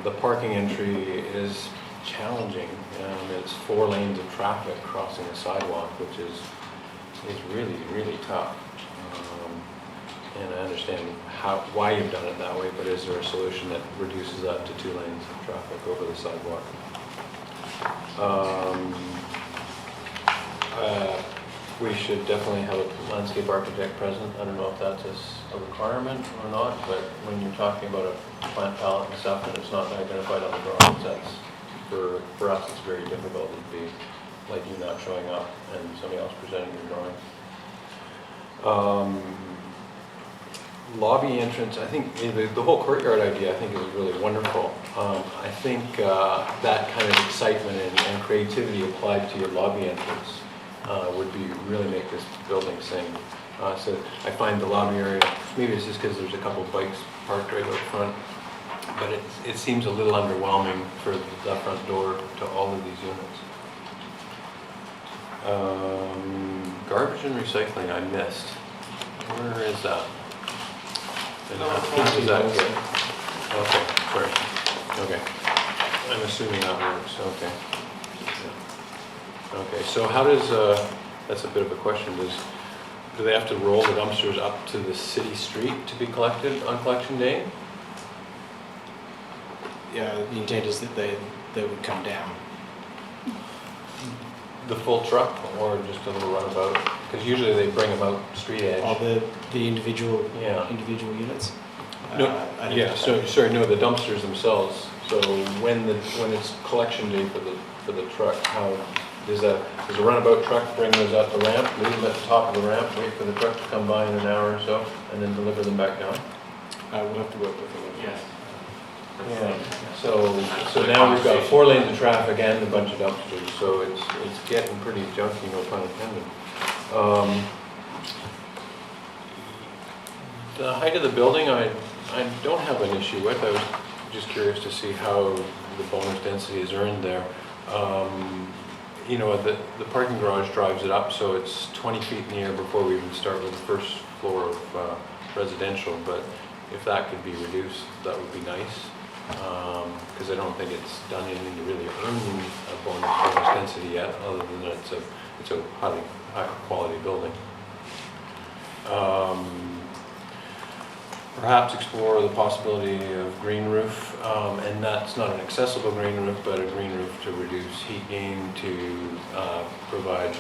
The parking entry is challenging. It's 4 lanes of traffic crossing the sidewalk, which is really, really tough. And I understand why you've done it that way, but is there a solution that reduces that to 2 lanes of traffic over the sidewalk? We should definitely have a landscape architect present. I don't know if that's a requirement or not, but when you're talking about a plant palette and stuff and it's not identified on the drawings, that's, for us, it's very difficult. It'd be like you not showing up and somebody else presenting your drawing. Lobby entrance, I think the whole courtyard idea I think is really wonderful. I think that kind of excitement and creativity applied to your lobby entrance would really make this building sing. So I find the lobby area, maybe it's just because there's a couple of bikes parked right out front, but it seems a little underwhelming for the front door to all of these units. Garbage and recycling I missed. Where is that? And how does that get? Okay, sorry. Okay. I'm assuming that works. Okay. Okay, so how does, that's a bit of a question, do they have to roll the dumpsters up to the city street to be collected on collection day? Yeah, the intent is that they would come down. The full truck or just a little runabout? Because usually they bring them out street edge. Or the individual units. No, sorry, no, the dumpsters themselves. So when it's collection day for the truck, how does a runabout truck bring those up the ramp, leave them at the top of the ramp, wait for the truck to come by in an hour or so, and then deliver them back down? We'll have to work with them. Yes. Yeah. So now we've got 4 lanes of traffic and a bunch of dumpsters, so it's getting pretty junky, no pun intended. The height of the building, I don't have an issue with. I was just curious to see how the bonus density is earned there. You know, the parking garage drives it up, so it's 20 feet in the air before we even start with the first floor of residential, but if that could be reduced, that would be nice. Because I don't think it's done anything to really earn a bonus density yet, other than that it's a highly high quality building. perhaps explore the possibility of green roof, and that's not an accessible green roof, but a green roof to reduce heat gain, to provide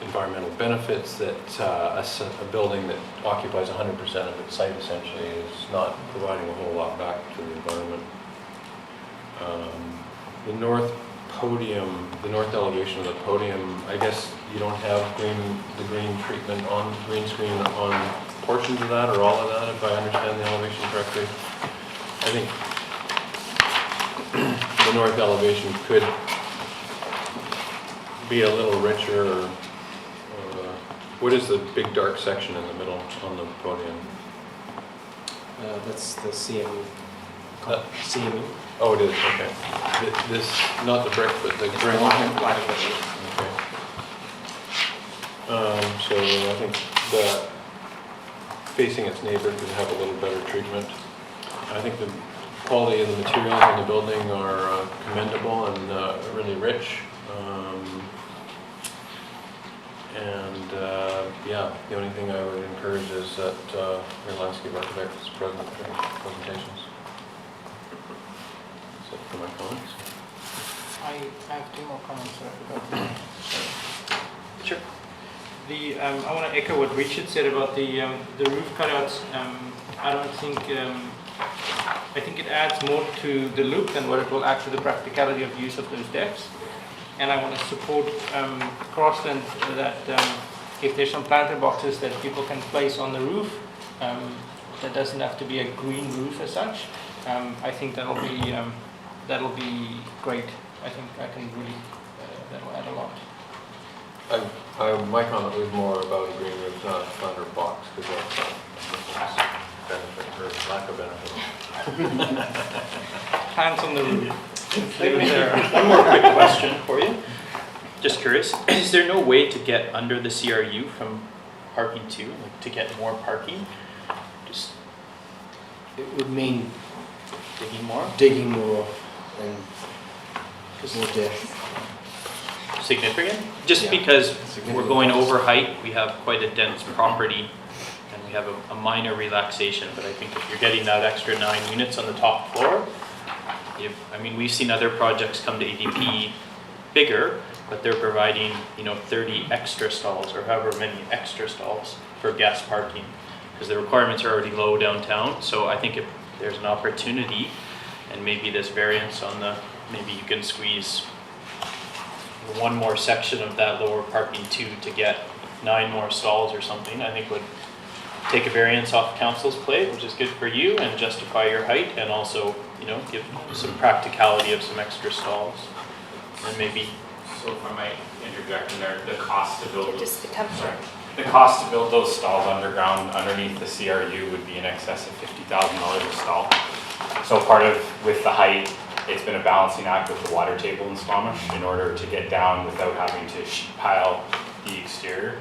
environmental benefits that a building that occupies 100% of its site essentially is not providing a whole lot back to the environment. The north podium, the north elevation of the podium, I guess you don't have the green treatment on, green screen on portions of that or all of that, if I understand the elevation correctly. I think the north elevation could be a little richer, or what is the big dark section in the middle on the podium? That's the CMU. Uh, CMU. Oh, it is, okay. This, not the brick, but the It's brick. black. Okay. So I think the facing its neighbor could have a little better treatment. I think the quality of the materials in the building are commendable and really rich. Yeah, the only thing I would encourage is that your landscape architect is present during presentations. That's it for my comments. I have 2 more comments. Sorry. Sure. I want to echo what Richard said about the roof cutouts. I think it adds more to the look than what it will add to the practicality of use of those decks. And I want to support Crossland that if there's some planter boxes that people can place on the roof, that doesn't have to be a green roof as such. I think that'll be great. I think I can really that'll add a lot. My comment was more about a green roof, not a planter box, because that's a benefit or lack of benefit. Plants on the roof. Leave it there. One more quick question for you. Just curious, is there no way to get under the CRU from parking 2, like to get more parking? Just It would mean digging more? digging more and more depth. Significant? Just Yeah. because Significant. we're going over height, we have quite a dense property and we have a minor relaxation, but I think if you're getting that extra 9 units on the top floor, we've seen other projects come to ADP bigger, but they're providing, 30 extra stalls or however many extra stalls for guest parking because the requirements are already low downtown. So I think if there's an opportunity and maybe this variance on maybe you can squeeze one more section of that lower parking 2 to get 9 more stalls or something, I think would take a variance off council's plate, which is good for you and justify your height and also, give some practicality of some extra stalls. And maybe, So if I might interject in there, the cost to build It the cost to build those stalls underground underneath the CRU would be in excess of $50,000 a stall. So with the height, it's been a balancing act with the water table in Squamish in order to get down without having to sheet pile the exterior.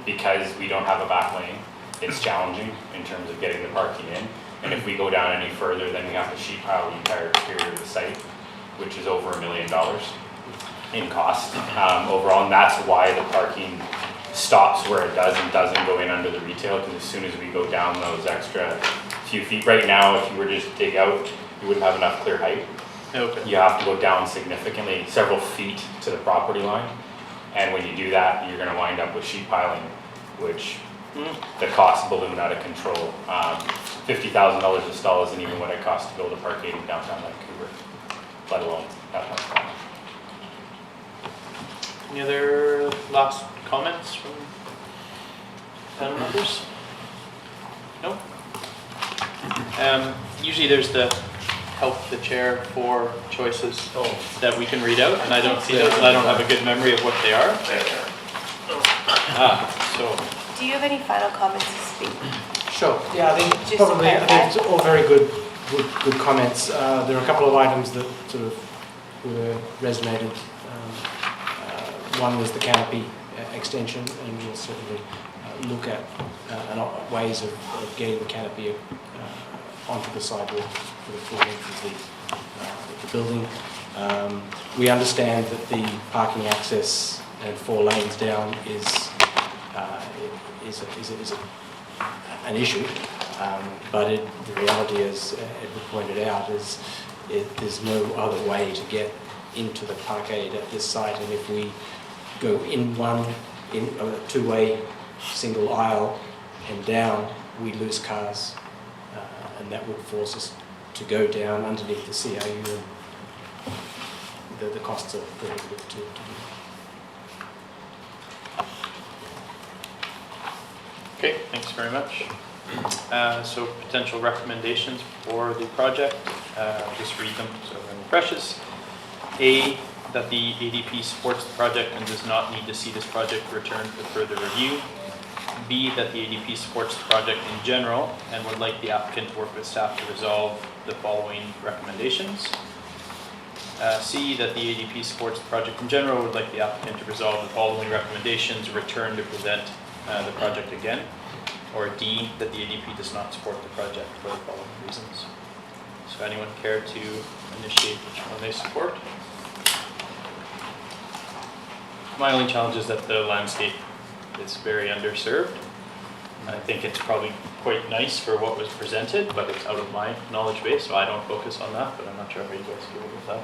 Because we don't have a back lane, it's challenging in terms of getting the parking in. And if we go down any further, then we have to sheet pile the entire exterior of the site, which is over $1 million in cost overall. And that's why the parking stops where it does and doesn't go in under the retail, because as soon as we go down those extra few feet, right now, if you were to just dig out, you wouldn't have enough clear height. okay. You have to go down significantly, several feet to the property line. And when you do that, you're gonna wind up with sheet piling, which the costs balloon out of control. $50,000 a stall isn't even what it costs to build a parkade in downtown Vancouver, let alone downtown Squamish. Any other last comments from panel members? No? Usually there's the help the chair for choices that we can read out, and I don't see those, and I don't have a good memory of what they are. So, Do you have any final comments to speak? Sure. Yeah, I think Just probably, I clarify. think it's all very good comments. There are a couple of items that sort of were resonated. One was the canopy extension, and we'll certainly look at ways of getting the canopy onto the sidewalk for the full length of the building. We understand that the parking access and 4 lanes down is an issue. But the reality, as Edward pointed out, is there's no other way to get into the parkade at this site, and if we go in a two-way single aisle and down, we lose cars, and that would force us to go down underneath the CRU, and the costs are prohibitive to do. Okay, thanks very much. So potential recommendations for the project, just read them so everyone refreshes. A, that the ADP supports the project and does not need to see this project returned for further review. B, that the ADP supports the project in general and would like the applicant to work with staff to resolve the following recommendations. C, that the ADP supports the project in general, would like the applicant to resolve the following recommendations, return to present the project again. Or D, that the ADP does not support the project for the following reasons. So anyone care to initiate which one they support? My only challenge is that the landscape is very underserved. I think it's probably quite nice for what was presented, but it's out of my knowledge base, so I don't focus on that, but I'm not sure how you guys feel with that.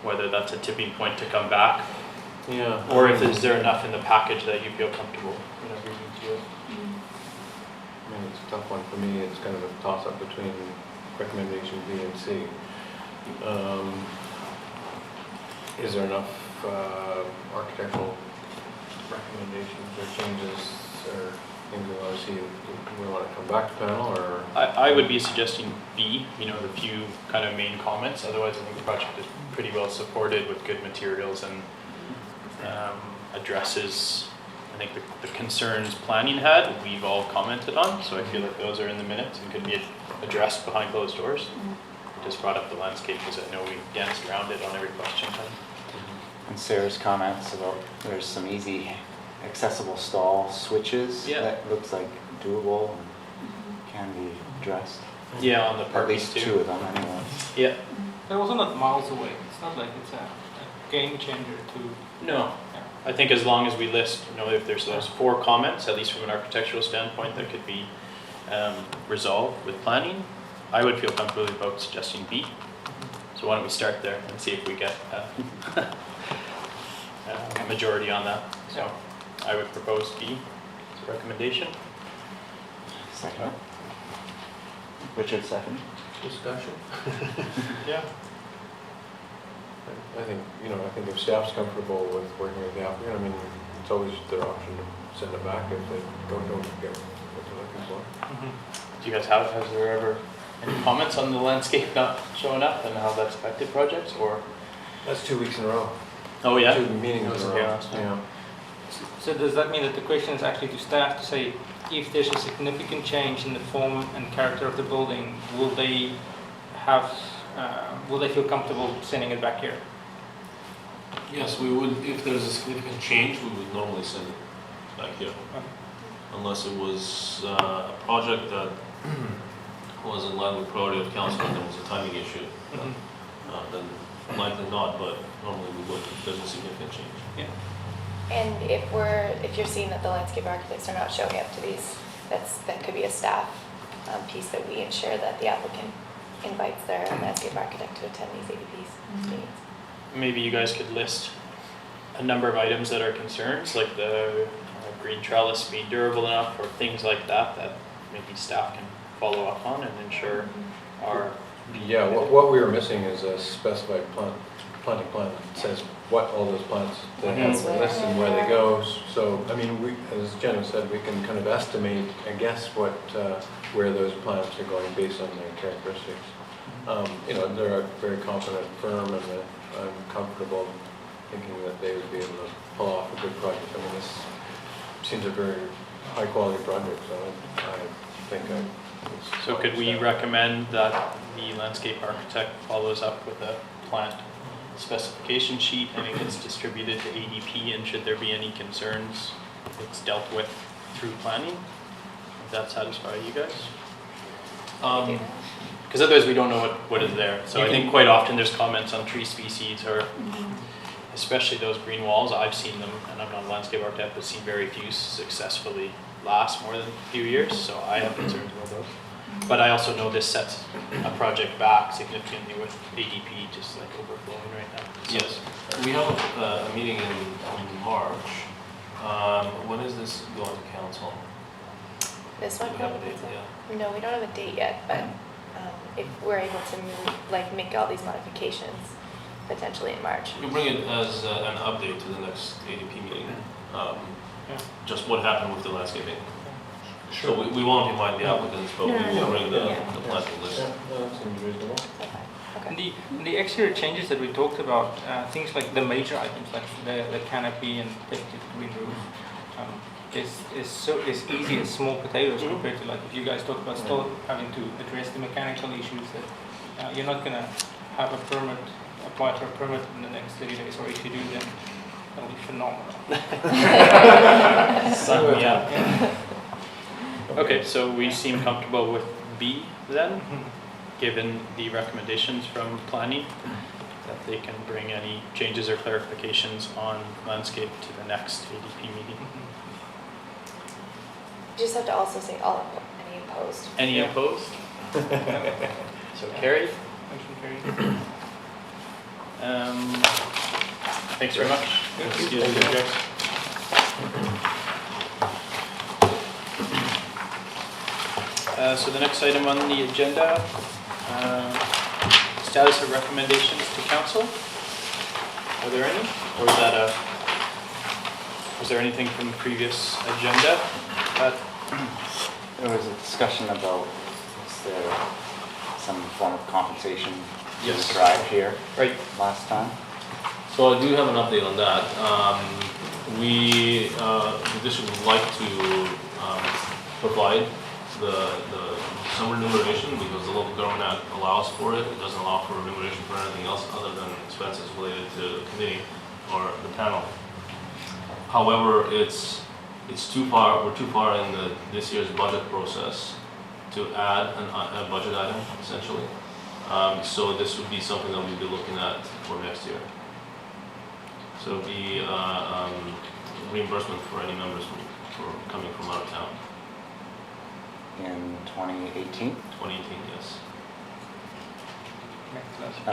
Whether that's a tipping point to come back, Yeah. or if is there enough in the package that you feel comfortable, whenever you do it. I mean, it's a tough one for me. It's kind of a toss-up between recommendation B and C. Is there enough architectural recommendations or changes or things we want to see? Do we want to come back to panel, or? I would be suggesting B, the few kind of main comments, otherwise I think the project is pretty well supported with good materials and addresses, I think the concerns planning had, we've all commented on, so I feel like those are in the minutes and could be addressed behind closed doors. I just brought up the landscape because I know we danced around it on every question time. And Sarah's comments about there's some easy accessible stall switches that looks like doable and can be addressed. Yeah, on the At parking least too. 2 of them anyway. Yeah. They're also not miles away. It's not like it's a game changer to. No. I think as long as we list, if there's those 4 comments, at least from an architectural standpoint, that could be resolved with planning, I would feel comfortable about suggesting B. So why don't we start there and see if we get a majority on that. So I would propose B as a recommendation. Second. Richard, second. Discussion? Yeah. I think, I think if staff's comfortable with working with the applicant, I mean, it's always their option to send it back if they don't get what they're looking for. Do you guys has there ever any comments on the landscape not showing up and how that's affected projects, or? That's 2 weeks in a row. Oh, yeah? 2 meetings in a row. Yeah. So does that mean that the question is actually to staff to say, if there's a significant change in the form and character of the building, will they feel comfortable sending it back here? Yes, we would, if there's a significant change, we would normally send it back here. Unless it was a project that was in line with priority of council and there was a timing issue, then likely not, but normally we would if there's a significant change. Yeah. And if you're seeing that the landscape architects are not showing up to these, that could be a staff piece that we ensure that the applicant invites their landscape architect to attend these ADPs meetings. Maybe you guys could list a number of items that are concerns, like the green trellis being durable enough, or things like that maybe staff can follow up on and ensure are. Yeah, what we were missing is a specified planting plan that says what all those plants they have listed and where they go. So, I mean, as Jenna said, we can kind of estimate and guess where those plants are going based on their characteristics. They're a very confident firm, and I'm comfortable thinking that they would be able to pull off a good project. I mean, this seems a very high quality project, so I think So could we recommend that the landscape architect follows up with a plant specification sheet and it gets distributed to ADP, and should there be any concerns, it's dealt with through planning? Does that satisfy you guys? Because otherwise we don't know what is there. So I think quite often there's comments on tree species or especially those green walls, I've seen them, and I'm not a landscape architect, but seen very few successfully last more than a few years, so I have concerns about those. But I also know this sets a project back significantly with ADP just like overflowing right now. So- Yes, we have a meeting in March. When is this going to council? This Do one? we have a date? Yeah. No, we don't have a date yet, but if we're able to move, like make all these modifications potentially in March. We bring it as an update to the next ADP meeting. Yeah. Just what happened with the landscaping. So we won't invite the applicants, but we will bring the planting list. That seems reasonable. Okay. And the exterior changes that we talked about, things like the major items like the canopy and painted green roof, is easy as small potatoes compared to like if you guys talk about still having to address the mechanical issues that you're not gonna have a permit, apply for a permit in the next 30 days, or if you do, then that'll be phenomenal. Sign me up. Okay, so we seem comfortable with B then, given the recommendations from planning, that they can bring any changes or clarifications on landscape to the next ADP meeting. You just have to also say all any opposed. Any Yeah. opposed? So carried. Motion carried. Thanks very much. Excuse me, Jack. So the next item on the agenda, status of recommendations to council. Are there any? Or is that was there anything from the previous agenda? There was a discussion about, is there some form of compensation to Yes. the tribe here Right. last time? So I do have an update on that. The district would like to provide the summer remuneration because the local government act allows for it. It doesn't allow for remuneration for anything else other than expenses related to the committee or the panel. However, it's too far, we're too far in this year's budget process to add a budget item essentially. So this would be something that we'd be looking at for next year. So it'll be reimbursement for any members for coming from out of town. In 2018? 2018, yes.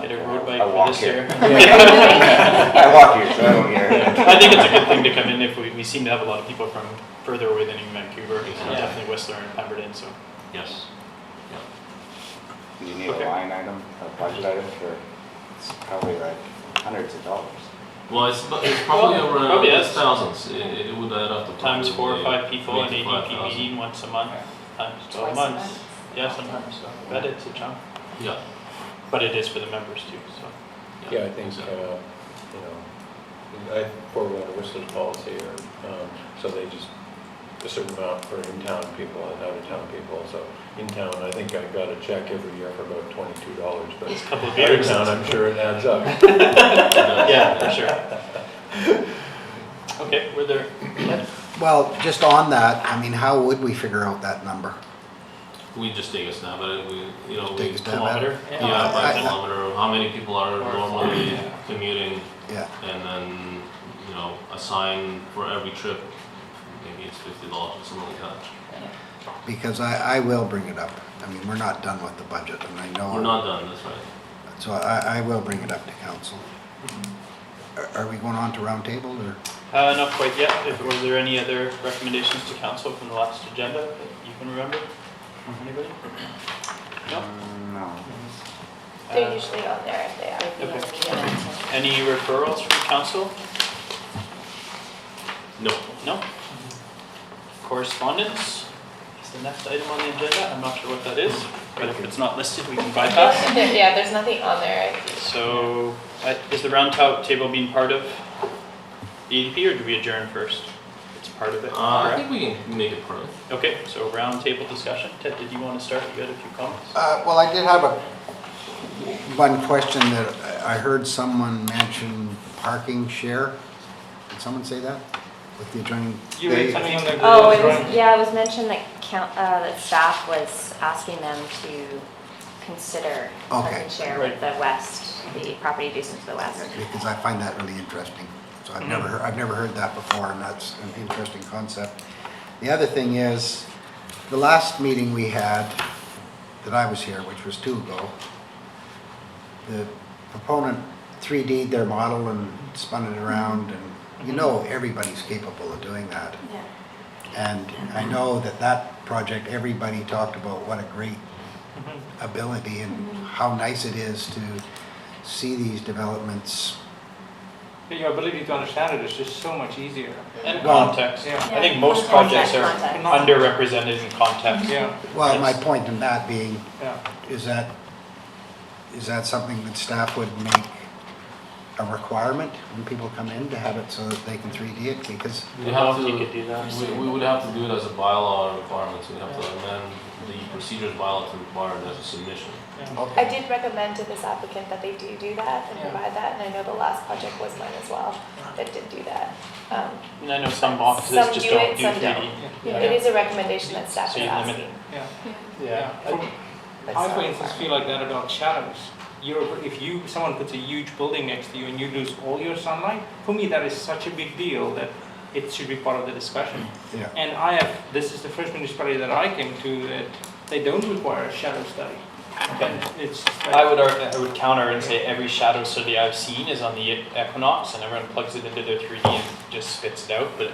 Get a road I bike for walk this here. year. I walk here, so I don't hear it. I think it's a good thing to come in if we seem to have a lot of people from further away than even Vancouver, Yeah. definitely Whistler and Pemberton, so. Yes. Do you need Okay. a line item, a budget item for, it's probably like hundreds of dollars. Well, it's probably around Probably yes. thousands. It would add up to Times 4 or probably 5 people, an 3,000 to ADP 5,000. meeting once a month, times 12 Twice a months. month. Yeah, sometimes, so I bet it's a chunk, Yeah. but it is for the members too, so. Yeah, I think, I forward a Whistler's policy, so they just, a certain amount for in-town people and out-of-town people. So in-town, I think I got a check every year for about $22, but It's a couple of beers. out-of-town, I'm sure it adds up. Yeah, for sure. Okay, were there, Well, just on that, I mean, how would we figure out that number? We just take a stab at it. Take a stab at it? kilometer? Yeah, by I- kilometer, how many people are normally commuting, Yeah, and then, assign for every trip, maybe it's $50 or something like that. because I will bring it up. I mean, we're not done with the budget, and I know. We're not done, that's right. So I will bring it up to council. Are we going on to roundtable, or? Not quite yet. Was there any other recommendations to council from the last agenda that you can remember? Anybody? No? No. They're usually on there if they are. Okay. Any referrals from council? No. No? Correspondence is the next item on the agenda. I'm not sure what that is, but if it's not listed, we can bypass. Yeah, there's nothing on there. So, is the round table being part of the EDP, or do we adjourn first? It's part of it, I correct? think we can make it part of it. Okay, so round table discussion. Ted, did you want to start? You had a few comments? Well, I did have one question that I heard someone mention parking share. Did someone say that? With the adjoining? You read something on the. Oh, it was mentioned that that staff was asking them to consider Okay. parking share with the west, the property adjacent to the west. Because I find that really interesting. So I've never heard that before, and that's an interesting concept. The other thing is, the last meeting we had, that I was here, which was 2 ago, the proponent 3D'd their model and spun it around, and you know everybody's capable of doing that. Yeah. And I know that project, everybody talked about what a great ability and how nice it is to see these developments. Your ability to understand it is just so much easier. And Well- context. Yeah. I think most projects are Context. underrepresented in context. Yeah, Well, my point in that being, yeah. is that something that staff would make a requirement when people come in to have it so that they can 3D it? Because, We have to, You could do that. we would have to do it as a bylaw requirement, so we have to amend the procedures bylaw to require it as a submission. I did recommend to this applicant that they do that and Yeah. provide that, and I know the last project was mine as well, that did do that. And I know some offices Some just do don't it, do some 3D. don't. Yeah. It is a recommendation that staff So is you limit asking. it. Yeah. Yeah. From- but I, it's for not instance, required. feel like that about shadows. If someone puts a huge building next to you and you lose all your sunlight, for me that is such a big deal that it should be part of the discussion. yeah. And this is the first municipality that I came to that they don't require a shadow study. And it's just like, I would counter and say every shadow study I've seen is on the Equinox, and everyone plugs it into their 3D and just spits it out. But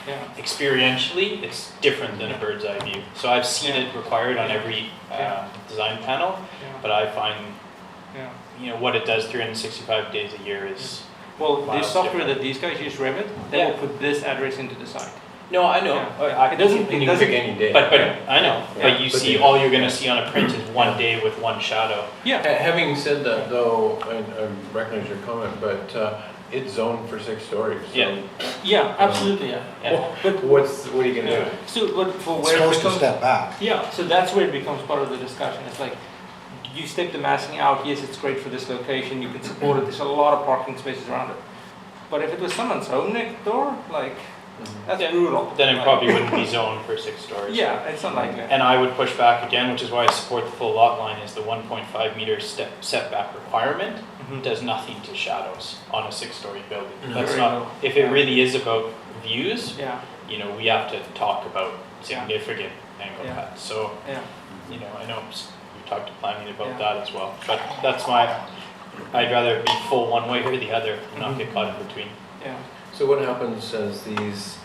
yeah, experientially, it's different than a bird's eye view. So I've seen it required on every design panel, yeah, but I find yeah. what it does 365 days a year is. Well, Wow, the it's software different. that these guys use, Revit, they Yeah. will put this address into the site. No, I know. Yeah. It doesn't, You it can doesn't, pick any day. But I know. Yeah. But you But see, you- all you're gonna see on a print is one day with one shadow. yeah, Having said that, though, I recognize your comment, but it's zoned for 6 stories. so Yeah. yeah, absolutely, yeah. Yeah. But, what are you gonna yeah. do? So, but for It's where it supposed to becomes, step back. yeah, so that's where it becomes part of the discussion. It's like, you step the massing out, yes, it's great for this location, you can support it, there's a lot of parking spaces around it. But if it was someone's home next door, like, that's Yeah. brutal. Then it Like, probably wouldn't be zoned for 6 stories. Yeah, it's not like that. And I would push back again, which is why I support the full lot line, is the 1.5 meter setback requirement Mhm. does nothing to shadows on a 6-story building. No. That's Very not, low. if it Yeah. really is about views, Yeah, we have to talk about significant angle Yeah. cuts. So, yeah. I know we talked to planning about Yeah. that as well. But that's I'd rather it be full one way or the other, and not get caught in between. Yeah, So what happens as these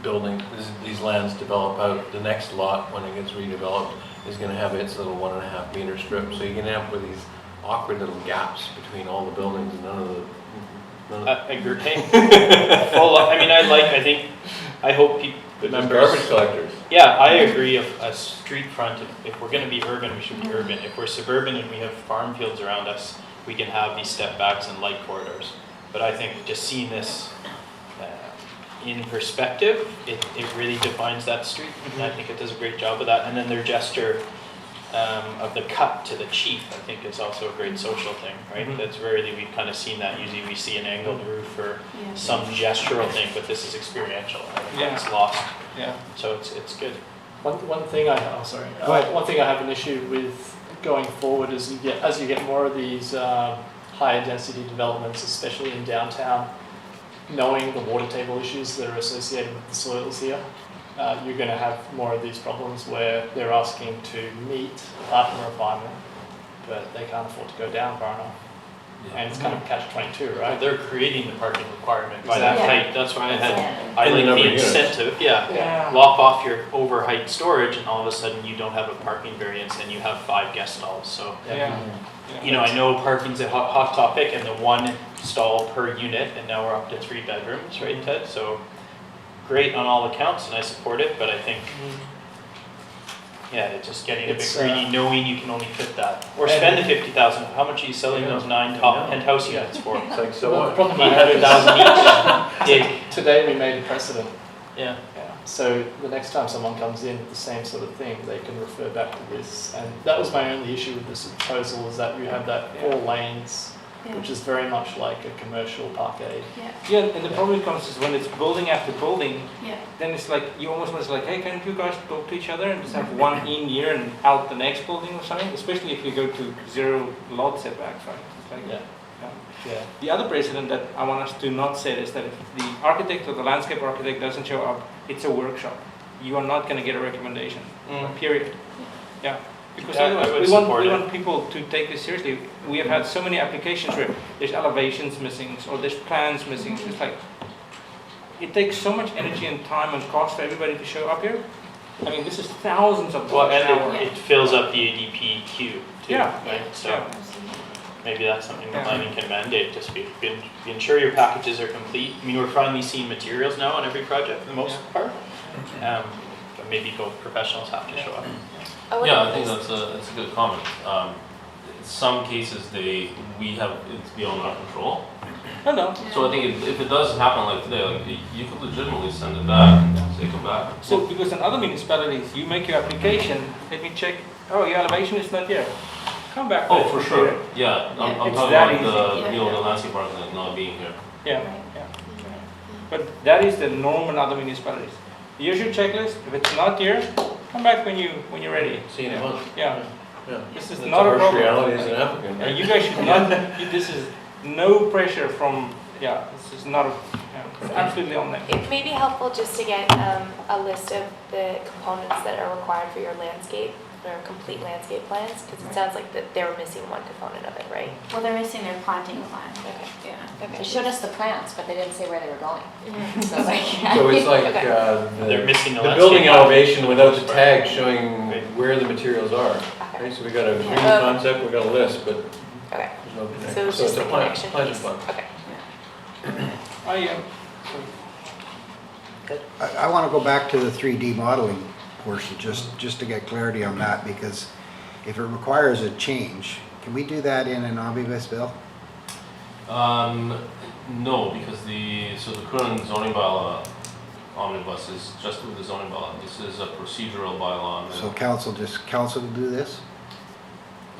buildings, these lands develop out, the next lot, when it gets redeveloped, is gonna have its little 1.5 meter strip, so you're gonna have with these awkward little gaps between all the buildings and none of the. I agree. I hope people, There's members. garbage collectors. Yeah, I agree. A street front, if we're gonna be urban, we should be urban. If we're suburban and we have farm fields around us, we can have these step backs and light corridors. But I think just seeing this in perspective, it really defines that street. And I think it does a great job of that. And then their gesture of the cut to the chief, I think is also a great social thing, right? Mhm. That's rarely, we've kind of seen that. Usually we see an angled roof or Yeah. some gestural thing, but this is experiential. I think Yeah. that's lost. yeah. So it's good. One thing I have an issue with going forward is as you get more of these higher density developments, especially in downtown, knowing the water table issues that are associated with the soils here, you're going to have more of these problems where they're asking to meet a parking requirement, but they can't afford to go down far enough. And it's kind of catch-22, Right, right? they're creating the parking requirement by that Exactly. height. That's why I And the like the number of units. incentive, yeah. Yeah. Lop off your over height storage and all of a sudden you don't have a parking variance and you have 5 guest stalls. So, Yeah. I know parking's a hot topic and the 1 stall per unit, and now we're up to 3 bedrooms, right, Ted? So great on all accounts and I support it, but I think, yeah, it's just getting a bit It's, greedy knowing you can only fit that. Or and- spend the 50,000. How much are you selling Yeah. those 9 I top know. penthouse Yeah. units for? It's like, so Well, the what? problem I have is 800,000 each. Dig. today we made a precedent. Yeah. Yeah, so the next time someone comes in with the same sort of thing, they can refer back to this. And that was my only issue with this proposal, is that you have that 4 lanes which is very much like a commercial parkade. Yeah, and the problem comes is when it's building after building, Yeah. then it's like, you almost want to like, hey, can't you guys talk to each other and just have one in here and out the next building or something? Especially if you go to 0 lot setbacks, right? It's like, Yeah. Yeah. The other precedent that I want us to not set is that if the architect or the landscape architect doesn't show up, it's a workshop. You are not going to get a recommendation, period. Yeah. Because Yeah, I otherwise, would we support it. want people to take this seriously. We have had so many applications where there's elevations missing or there's plans missing. It's like, it takes so much energy and time and cost for everybody to show up here. I mean, this is thousands of Well, dollars an hour. and it fills up the ADP queue too, Yeah. right? So Yeah. maybe that's something the Yeah. planning can mandate, just be ensure your packages are complete. I mean, we're finally seeing materials now on every project for the most part. But maybe both professionals have to show up. Yeah, I think that's a good comment. In some cases, we have, it's beyond our control. No, no. So I think if it does happen like today, like, you could legitimately send it back, say come back. So, because in other municipalities, you make your application, let me check, oh, your elevation is not here. Come back. Oh, with it. for sure, yeah, I'm It's talking that about easy. the landscape architect not being here. Yeah, yeah. But that is the norm in other municipalities. Here's your checklist. If it's not here, come back when you're ready. See you in a month. Yeah. Yeah. This is That's not a harsh problem. reality as an applicant, Yeah, right? you guys should not. This is no pressure from. Yeah, this is not a. It's absolutely on them. It may be helpful just to get a list of the components that are required for your landscape, or complete landscape plans, because it sounds like that they were missing one component of it, right? Well, they're missing their planting plan. Okay. Yeah. Okay. They showed us the plans, but they didn't say where they were going. Mhm. So like. So it's like Okay. They're missing the the building landscape. elevation without the tag showing where the materials are. Okay. Right, so we got a green Yeah. concept, we got a list, but Okay. there's no connection. So it's just a the plan, connection plan to piece. plan. Okay. I want to go back to the 3D modeling portion, just to get clarity on that, because if it requires a change, can we do that in an omnibus bill? No, because the current zoning bylaw omnibus is just with the zoning bylaw. This is a procedural bylaw. So council will do this?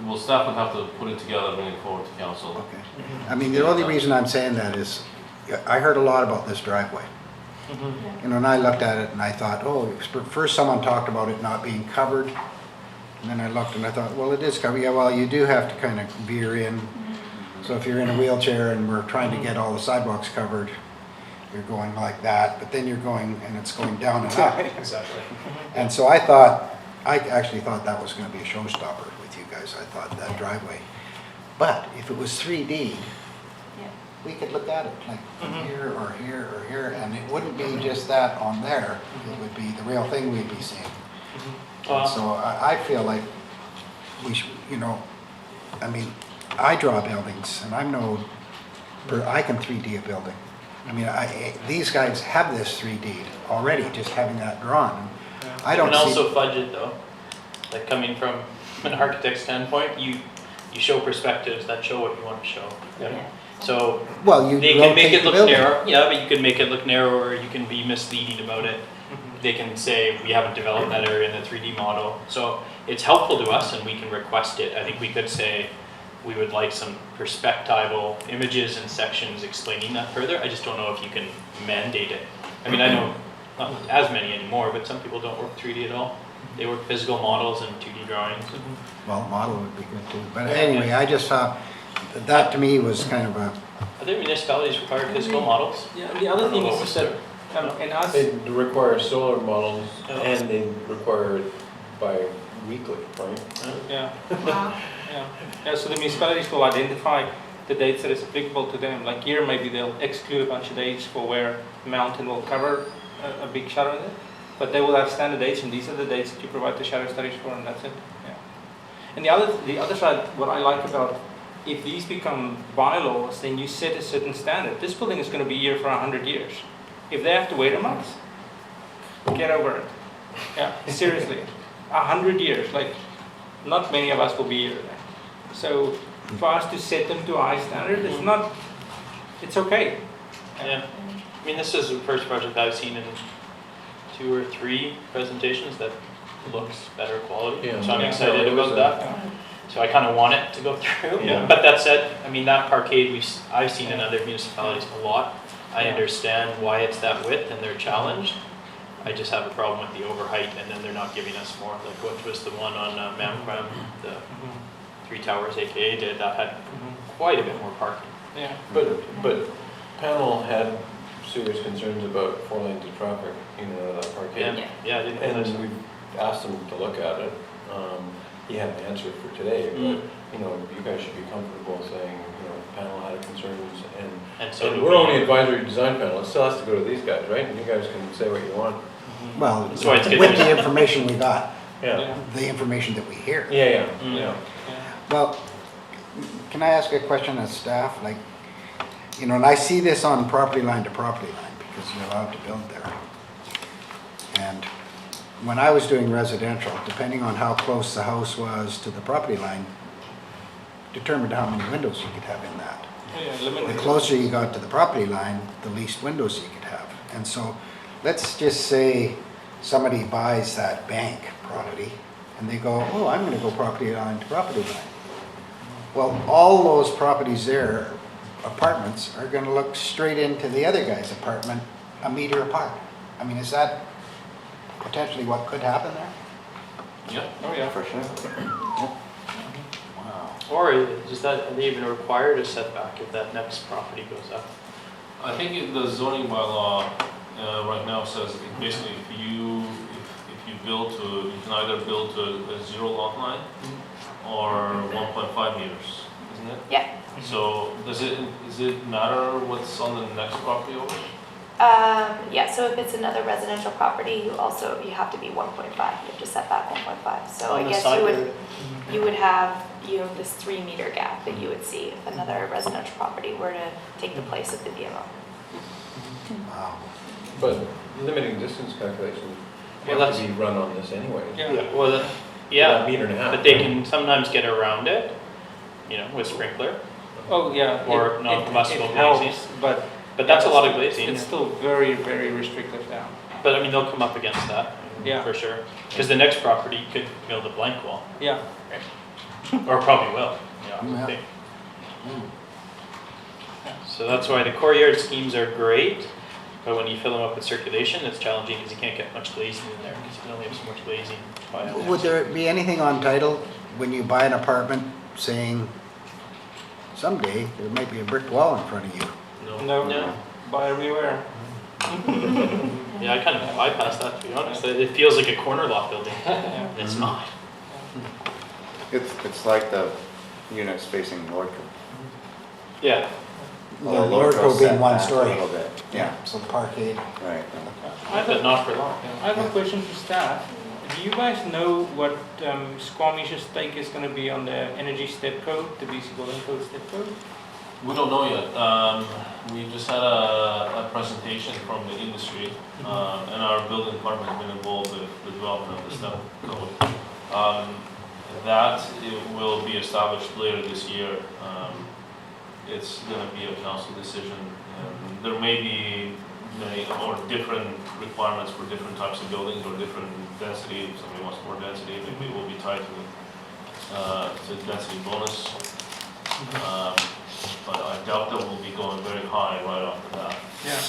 Well, staff would have to put it together, bring it forward to council. Okay. I mean, the only reason I'm saying that is, I heard a lot about this driveway. And when I looked at it and I thought, oh, first someone talked about it not being covered. And then I looked and I thought, well, it is covered. Yeah, well, you do have to kind of veer in. So if you're in a wheelchair and we're trying to get all the sidewalks covered, you're going like that, but then you're going, and it's going down and up. Exactly. And so I actually thought that was gonna be a showstopper with you guys. I thought that driveway. But if it was 3D, we could look at it like from here or here or here, and it wouldn't be just that on there. It would be the real thing we'd be seeing. And so I feel like we should, I mean, I draw buildings and I can 3D a building. I mean, these guys have this 3D already, just having that drawn. I don't You can see. also fudge it though, like coming from an architect's standpoint, you show perspectives that show what you want to show. So Well, you they can make rotate it the look building. narrow, yeah, but you can make it look narrow, or you can be misleading about it. They can say, we haven't developed that area in the 3D model. So it's helpful to us and we can request it. I think we could say, we would like some perspectival images and sections explaining that further. I just don't know if you can mandate it. I mean, I know not as many anymore, but some people don't work 3D at all. They work physical models and 2D drawings. Well, model would be good too. But anyway, I just thought, that to me was kind of a, Other municipalities require physical models. Yeah, and the other thing is that in us, They require solar models and they require it bi-weekly, right? yeah. Yeah, so the municipalities will identify the dates that is applicable to them. Like here, maybe they'll exclude a bunch of dates for where mountain will cover a big shadow in it. But they will have standard dates, and these are the dates that you provide the shadow studies for, and that's it. Yeah. And the other side, what I like about, if these become bylaws, then you set a certain standard. This building is going to be here for 100 years. If they have to wait a month, get over it. Yeah, seriously. 100 years, like, not many of us will be here. So for us to set them to a high standard, it's okay. Yeah. I mean, this is the first project I've seen in 2 or 3 presentations that looks better quality. Yeah. So I'm Yeah. excited Yeah, it was about that. So I kind of want it to go through. Yeah. But that said, I mean, that parkade, I've seen in other municipalities a lot. I Yeah. understand why it's that width and they're challenged. I just have a problem with the overheight, and then they're not giving us more, like what was the one on Mamquam, the Mhm. Three Towers AKA did, that had quite a bit more parking. Yeah. But panel had serious concerns about 4 lanes of traffic, that parkade. Yeah, I didn't know And this. we asked him to look at it. He had an answer for today, but, you guys should be comfortable saying, panel had concerns And so and do we're we. only advisory design panel, it still has to go to these guys, right? And you guys can say what you want. Well, That's why it's good with to- the information we got, Yeah. the information that we hear. Yeah, Mm. yeah. Well, can I ask a question as staff? Like, and I see this on property line to property line because you're allowed to build there. And when I was doing residential, depending on how close the house was to the property line, determined how many windows you could have in that. The closer you got to the property line, the least windows you could have. And so, let's just say somebody buys that bank property and they go, oh, I'm gonna go property line to property line. Well, all those properties there, apartments, are gonna look straight into the other guy's apartment, a meter apart. I mean, is that potentially what could happen there? Yeah. Oh, yeah. For sure. Wow. Or is that, are they even required a setback if that next property goes up? I think the zoning bylaw right now says basically if you build to, you can either build to a 0 lot line or 1.5 meters, isn't it? Yeah. So does it matter what's on the next property over? Yeah, so if it's another residential property, you have to be 1.5, you have to set back 1.5. So On I the guess side you would have, this 3-meter gap that you would see if another residential property were to take the place of the BMO. Wow. But limiting distance calculations Well, have to that's- be run on this anyway. Well, That yeah, meter and a half. but they can sometimes get around it, with sprinkler. Oh, yeah. Or it- non-combustible it helps, glazing. But That's a lot of glazing. it's still very, very restrictive now. But I mean, they'll come up against that, Yeah. for sure. Because the next property could build a blank wall, Yeah. or probably will, I would Yeah. think. So that's why the core yard schemes are great, but when you fill them up with circulation, it's challenging because you can't get much glazing in there, because you can only have so much glazing. Would there be anything on title when you buy an apartment saying, someday there might be a brick wall in front of you? No, No. buy everywhere. Yeah, I kind of bypass that, to be honest. It feels like a corner lot building. It's not. It's like the units facing Lordco. Yeah. Although Lordco Lordco's being set one back story. A little bit, yeah, So the parkade. right. But not for long. I have a question for staff. Do you guys know what Squamish's stake is going to be on the energy step code, the BC Building Code step code? We don't know yet. We just had a presentation from the industry, and our building department has been involved with the development of the step code. That it will be established later this year. It's going to be a council decision. There may be many or different requirements for different types of buildings or different density. If somebody wants more density, maybe it will be tied to density bonus. But I doubt that we'll be going very high right off the bat. Yeah.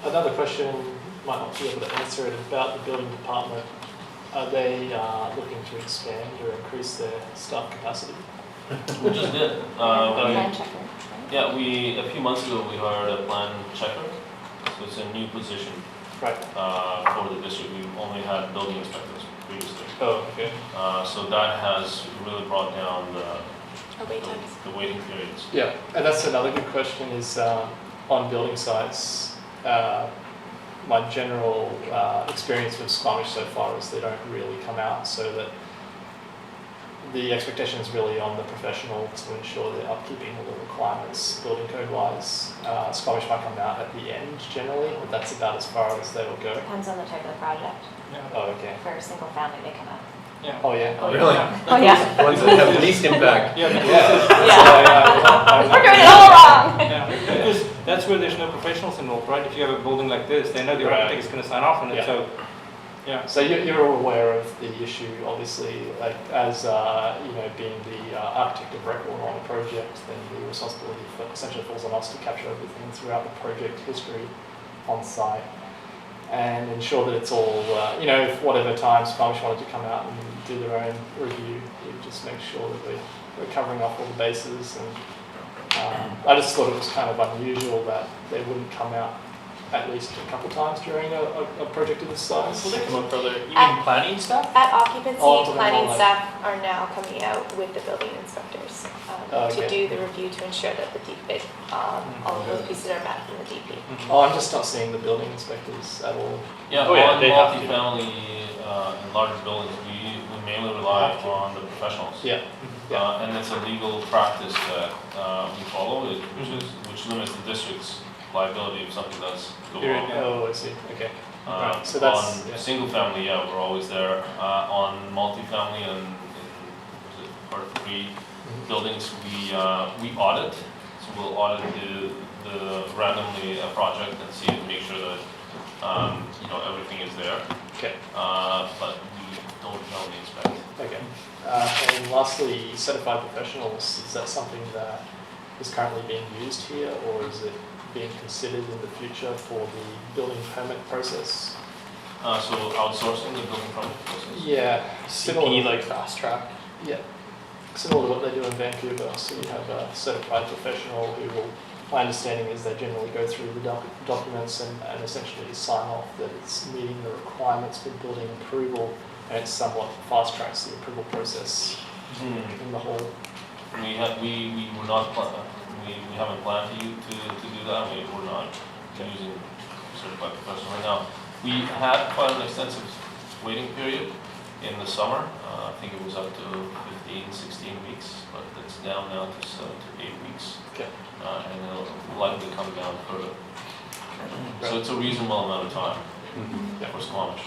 Another question, might not be able to answer it, about the building department. Are they looking to expand or increase their staff capacity? We just did. Plan checker, right? Yeah, a few months ago, we hired a plan checker. So it's a new position Right. for the district. We've only had building inspectors previously. Oh, okay. So that has really brought down Wait times. the waiting periods. Yeah, and that's another good question is on building sites. My general experience with Squamish so far is they don't really come out, so that the expectation is really on the professional to ensure they're upkeeping all the requirements building code wise. Squamish might come out at the end generally, but that's about as far as they will go. Depends on the type of project. Oh, okay. For a single family, they come out. Yeah. Oh, yeah. Oh, Really? Oh, yeah. Ones that have the least impact. Yeah. We're doing it all wrong. Yeah, because that's where there's no professionals involved, right? If you have a building like this, they know the Right. architect is going to sign off on it, Yeah. so Yeah. So you're all aware of the issue, obviously, like as being the architect of record on the project, then the responsibility essentially falls on us to capture everything throughout the project history on site and ensure that it's all, if whatever time Squamish wanted to come out and do their own review, we just make sure that we're covering off all the bases. And I just thought it was kind of unusual that they wouldn't come out at least a couple times during a project of this size. Will they come up further? You At- mean planning stuff? At occupancy, Oh, so they're planning more like- staff are now coming out with the building inspectors to Okay. do the review to ensure that the DP, all of those pieces are met in the DP. Oh, I'm just not seeing the building inspectors at all. Yeah, Oh, yeah, on they have to. multifamily, in larger buildings, we mainly rely on the professionals. Yeah. And it's a legal practice that we follow, which limits the district's liability if something does go Period, wrong. yeah. Oh, I see. Okay. Right, so that's- On yeah. single family, yeah, we're always there. On multifamily and was it part 3 buildings, we audit. So we'll audit the randomly a project and see and make sure that everything is there. Okay. But we don't normally inspect. Okay. And lastly, certified professionals, is that something that is currently being used here, or is it being considered in the future for the building permit process? So outsourcing the building permit process. Yeah, CP, like fast track? Yeah, similar to what they do in Vancouver. So you have a certified professional who will, my understanding is they generally go through the documents and essentially sign off that it's meeting the requirements for building approval, and it somewhat fast tracks the approval process in the whole. We were not we haven't planned to do that. We're not using certified professional right now. We had quite an extensive waiting period in the summer. I think it was up to 15, 16 weeks, but it's down now to 7 to 8 weeks. Okay. And it'll likely come down further. So it's a reasonable amount of time for Squamish.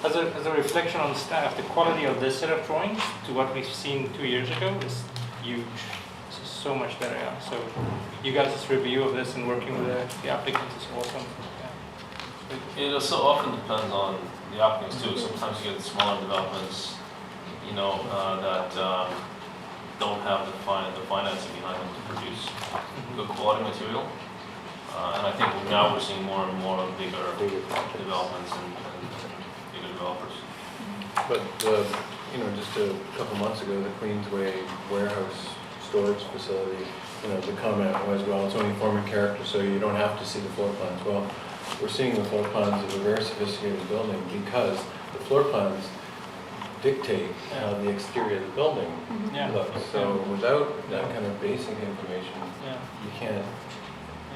As a reflection on staff, the quality of this set of drawings to what we've seen 2 years ago is huge. This is so much better. Yeah. So you guys' review of this and working with the applicants is awesome. Yeah. It also often depends on the applicants too. Sometimes you get smaller developments, that don't have the financing behind them to produce good quality material. And I think now we're seeing more and more bigger developments and bigger developers. But, just a couple months ago, the Queensway warehouse storage facility, the comment was, well, it's only forming character, so you don't have to see the floor plans. Well, we're seeing the floor plans of a very sophisticated building because the floor plans dictate how the exterior of the building Yeah. looks. So without that kind of basic information, Yeah. you can't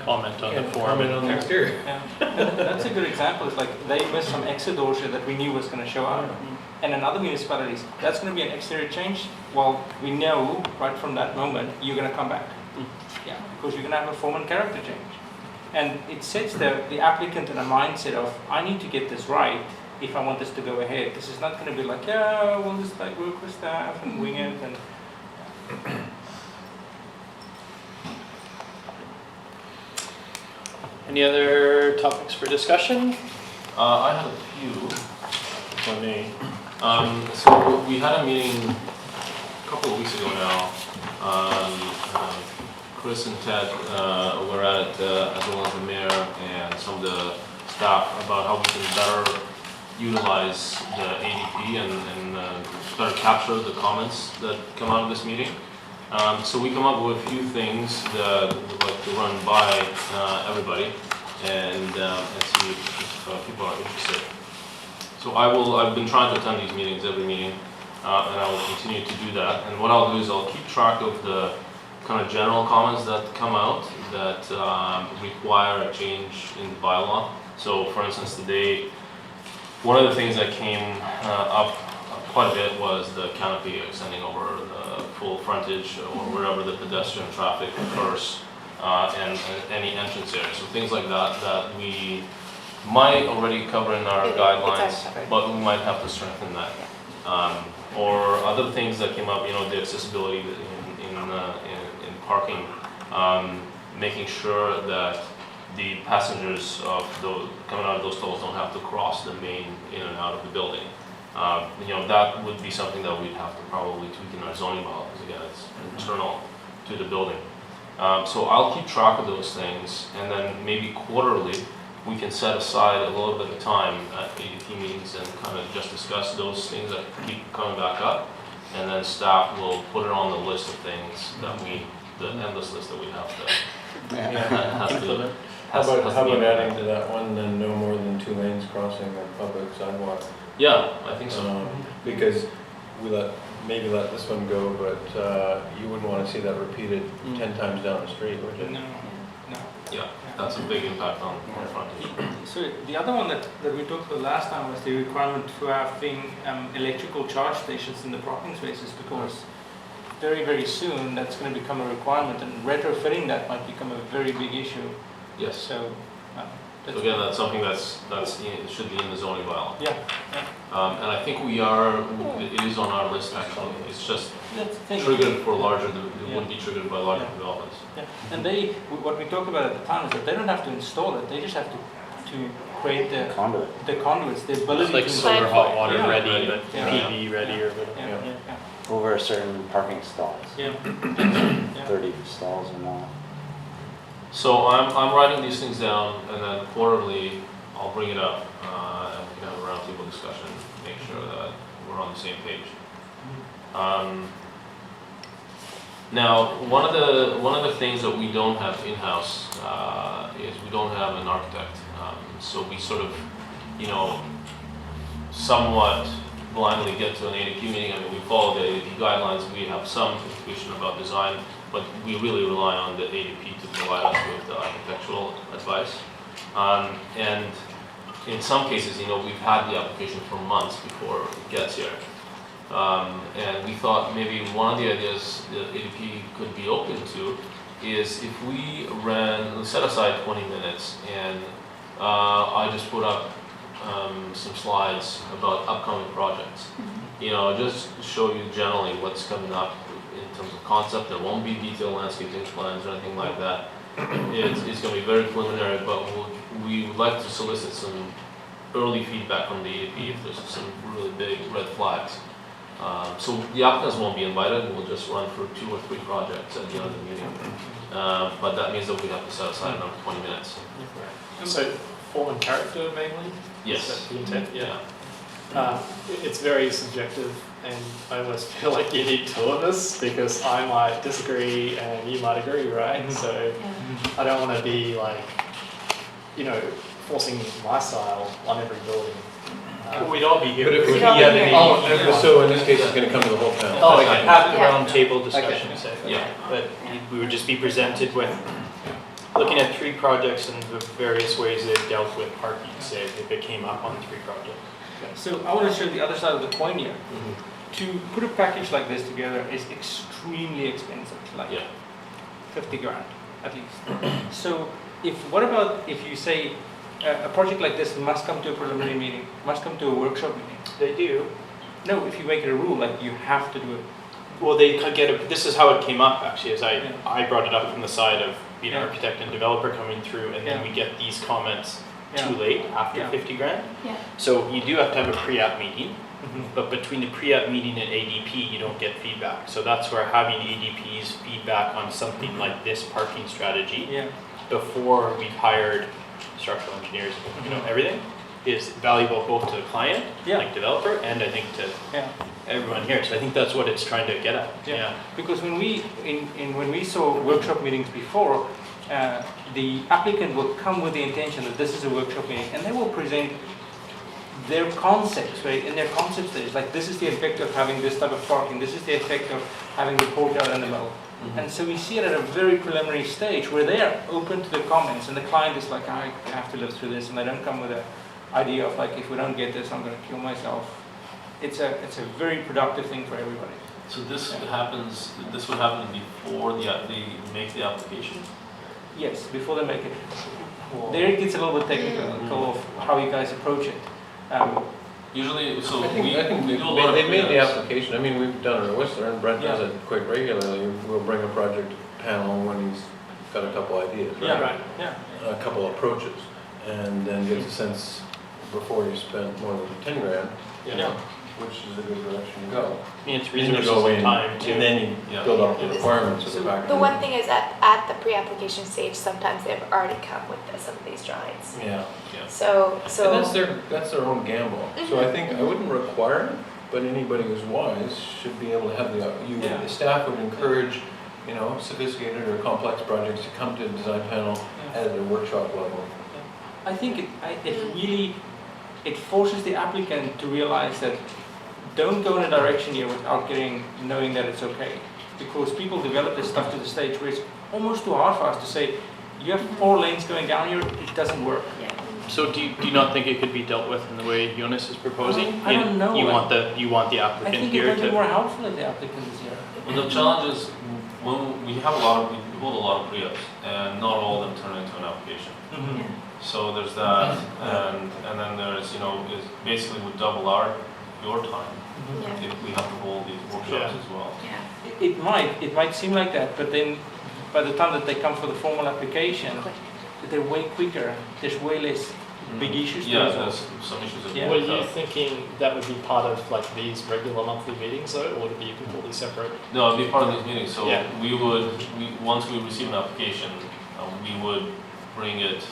Comment on the form. comment on the exterior. Yeah. That's a good example. It's like they missed some exit doors here that we knew was going to show up. And in other municipalities, that's going to be an exterior change. Well, we know right from that moment you're going to come back. Yeah, because you're going to have a form and character change. And it sets the applicant in a mindset of, I need to get this right if I want this to go ahead. This is not going to be like, yeah, we'll just like work with staff and wing it. And Any other topics for discussion? I had a few, if I may. So we had a meeting a couple of weeks ago now. Chris and Ted were at it, as well as the mayor and some of the staff, about how we can better utilize the ADP and better capture the comments that come out of this meeting. So we come up with a few things that we'd like to run by everybody and see if people are interested. So I've been trying to attend these meetings, every meeting, and I will continue to do that. And what I'll do is I'll keep track of the kind of general comments that come out that require a change in the bylaw. So for instance, today, one of the things that came up quite a bit was the canopy extending over the full frontage or wherever the pedestrian traffic occurs, and any entrance area. So things like that we might already cover in our It's guidelines, already covered. but we might have to strengthen that. Or other things that came up, the accessibility in parking, making sure that the passengers of those, coming out of those stalls don't have to cross the main in and out of the building. That would be something that we'd have to probably tweak in our zoning bylaw, because again, it's internal to the building. So I'll keep track of those things, and then maybe quarterly, we can set aside a little bit of time at ADP meetings and kind of just discuss those things that keep coming back up. And then staff will put it on the list of things that the endless list that we have to How has to about be- adding to that one, then no more than 2 lanes crossing a public sidewalk? Yeah, I think so. Because we maybe let this one go, but you wouldn't want to see that repeated 10 times down the street, would you? No, no. Yeah, that's a big impact on frontage. So the other one that we talked about last time was the requirement for having electrical charge stations in the parking spaces, because very, very soon that's going to become a requirement, and retrofitting that might become a very big issue. Yes. So So again, that's something it should be in the zoning bylaw. yeah. And I think it is on our list actually. It's just That's the thing. triggered for larger, it wouldn't be triggered by larger developments. Yeah. And what we talked about at the time is that they don't have to install it, they just have to create Conduit. the conduits, the ability Like to solar hot water Yeah. ready, but Yeah. PV ready or whatever. Yeah, yeah, Over a certain parking stalls, yeah. Yeah. 30 stalls and all. So I'm writing these things down, and then quarterly, I'll bring it up, and we can have a roundtable discussion, make sure that we're on the same page. Now, one of the things that we don't have in-house is we don't have an architect. So we sort of, somewhat blindly get to an ADP meeting. I mean, we follow the ADP guidelines, we have some information about design, but we really rely on the ADP to provide us with the architectural advice. And in some cases, we've had the application for months before it gets here. And we thought maybe one of the ideas the ADP could be open to is if we set aside 20 minutes and I just put up some slides about upcoming projects. Just show you generally what's coming up in terms of concept. There won't be detailed landscaping plans or anything like that. It's going to be very preliminary, but we would like to solicit some early feedback from the ADP if there's some really big red flags. So the applicants won't be invited, we'll just run for 2 or 3 projects at the end of the meeting. But that means that we have to set aside another 20 minutes. So form and character mainly? Yes. Is that the intent? Yeah. It's very subjective, and I almost feel like you need 2 of us, because I might disagree and you might agree, right? So I don't want to be like, forcing my style on every building. We'd all be here. But if we We'd all be had here. any, so in this case, it's going to come to the whole panel. Oh, okay. At the Yeah. round table discussion, say. Yeah. But we would just be presented with, looking at 3 projects and the various ways they've dealt with parking, say, if it came up on 3 projects. So I want to show the other side of the coin here. To put a package like this together is extremely expensive, like Yeah. 50 grand at least. So what about if you say a project like this must come to a preliminary meeting, must come to a workshop meeting? They do. No, if you make it a rule, like you have to do it. Well, they could this is how it came up actually, as Yeah. I brought it up from the side of being an Yeah. architect and developer coming through, and then Yeah. we get these comments Yeah. too late, after Yeah. 50 grand. Yeah. So you do have to have a pre-app meeting, Mhm. but between the pre-app meeting and ADP, you don't get feedback. So that's where having ADP's feedback on something like this parking strategy Yeah. before we've hired structural engineers, everything, is valuable both to the client, Yeah. like developer, and I think to Yeah. everyone here. So I think that's what it's trying to get at. Yeah. Because when we saw workshop meetings before, the applicant will come with the intention that this is a workshop meeting, and they will present their concepts, right? In their concept stage, like this is the effect of having this type of parking, this is the effect of having the courtyard and the middle. And so we see it at a very preliminary stage where they are open to the comments, and the client is like, I have to live through this, and they don't come with an idea of like, if we don't get this, I'm going to kill myself. It's a very productive thing for everybody. So this would happen before they make the application? Yes, before they make it. There it gets a little bit technical of how you guys approach it. Usually, so I think we do a lot of they've made the pre-apps. application. I mean, we've done it at Whistler, and Brent does it quite regularly. We'll bring a project panel when he's got a couple ideas, right? Yeah, right, yeah. A couple approaches, and then get a sense before you spend more than 10 grand, you know, which is a good direction to go. I mean, it's Then you resources go and in, time too. and then you build up the requirements of the back. The one thing is at the pre-application stage, sometimes they've already come with some of these drawings. Yeah. So, And that's their own gamble. So I think I wouldn't require it, but anybody who's wise should be able to have the staff would encourage, you know, sophisticated or complex projects to come to the design panel at a workshop level. I think it forces the applicant to realize that don't go in a direction here without knowing that it's okay. Because people develop this stuff to the stage where it's almost too hard for us to say, you have 4 lanes going down here, it doesn't work. So do you not think it could be dealt with in the way Jonas is proposing? I don't know. You want the I applicant think it here would be to. more helpful if the applicant is here. Well, the challenge is, when we hold a lot of pre-ups, and not all of them turn into an application. So there's that, and then there's, you know, is basically would double your time if we have to hold these workshops as well. It might seem like that, but then by the time that they come for the formal application, they're way quicker. There's way less big issues to Yeah, resolve. there's some issues that Yeah. Were we you thinking that would be part of like these regular monthly meetings though, or would it be completely separate? No, it'd be part of these meetings, so Yeah. once we receive an application, we would bring it,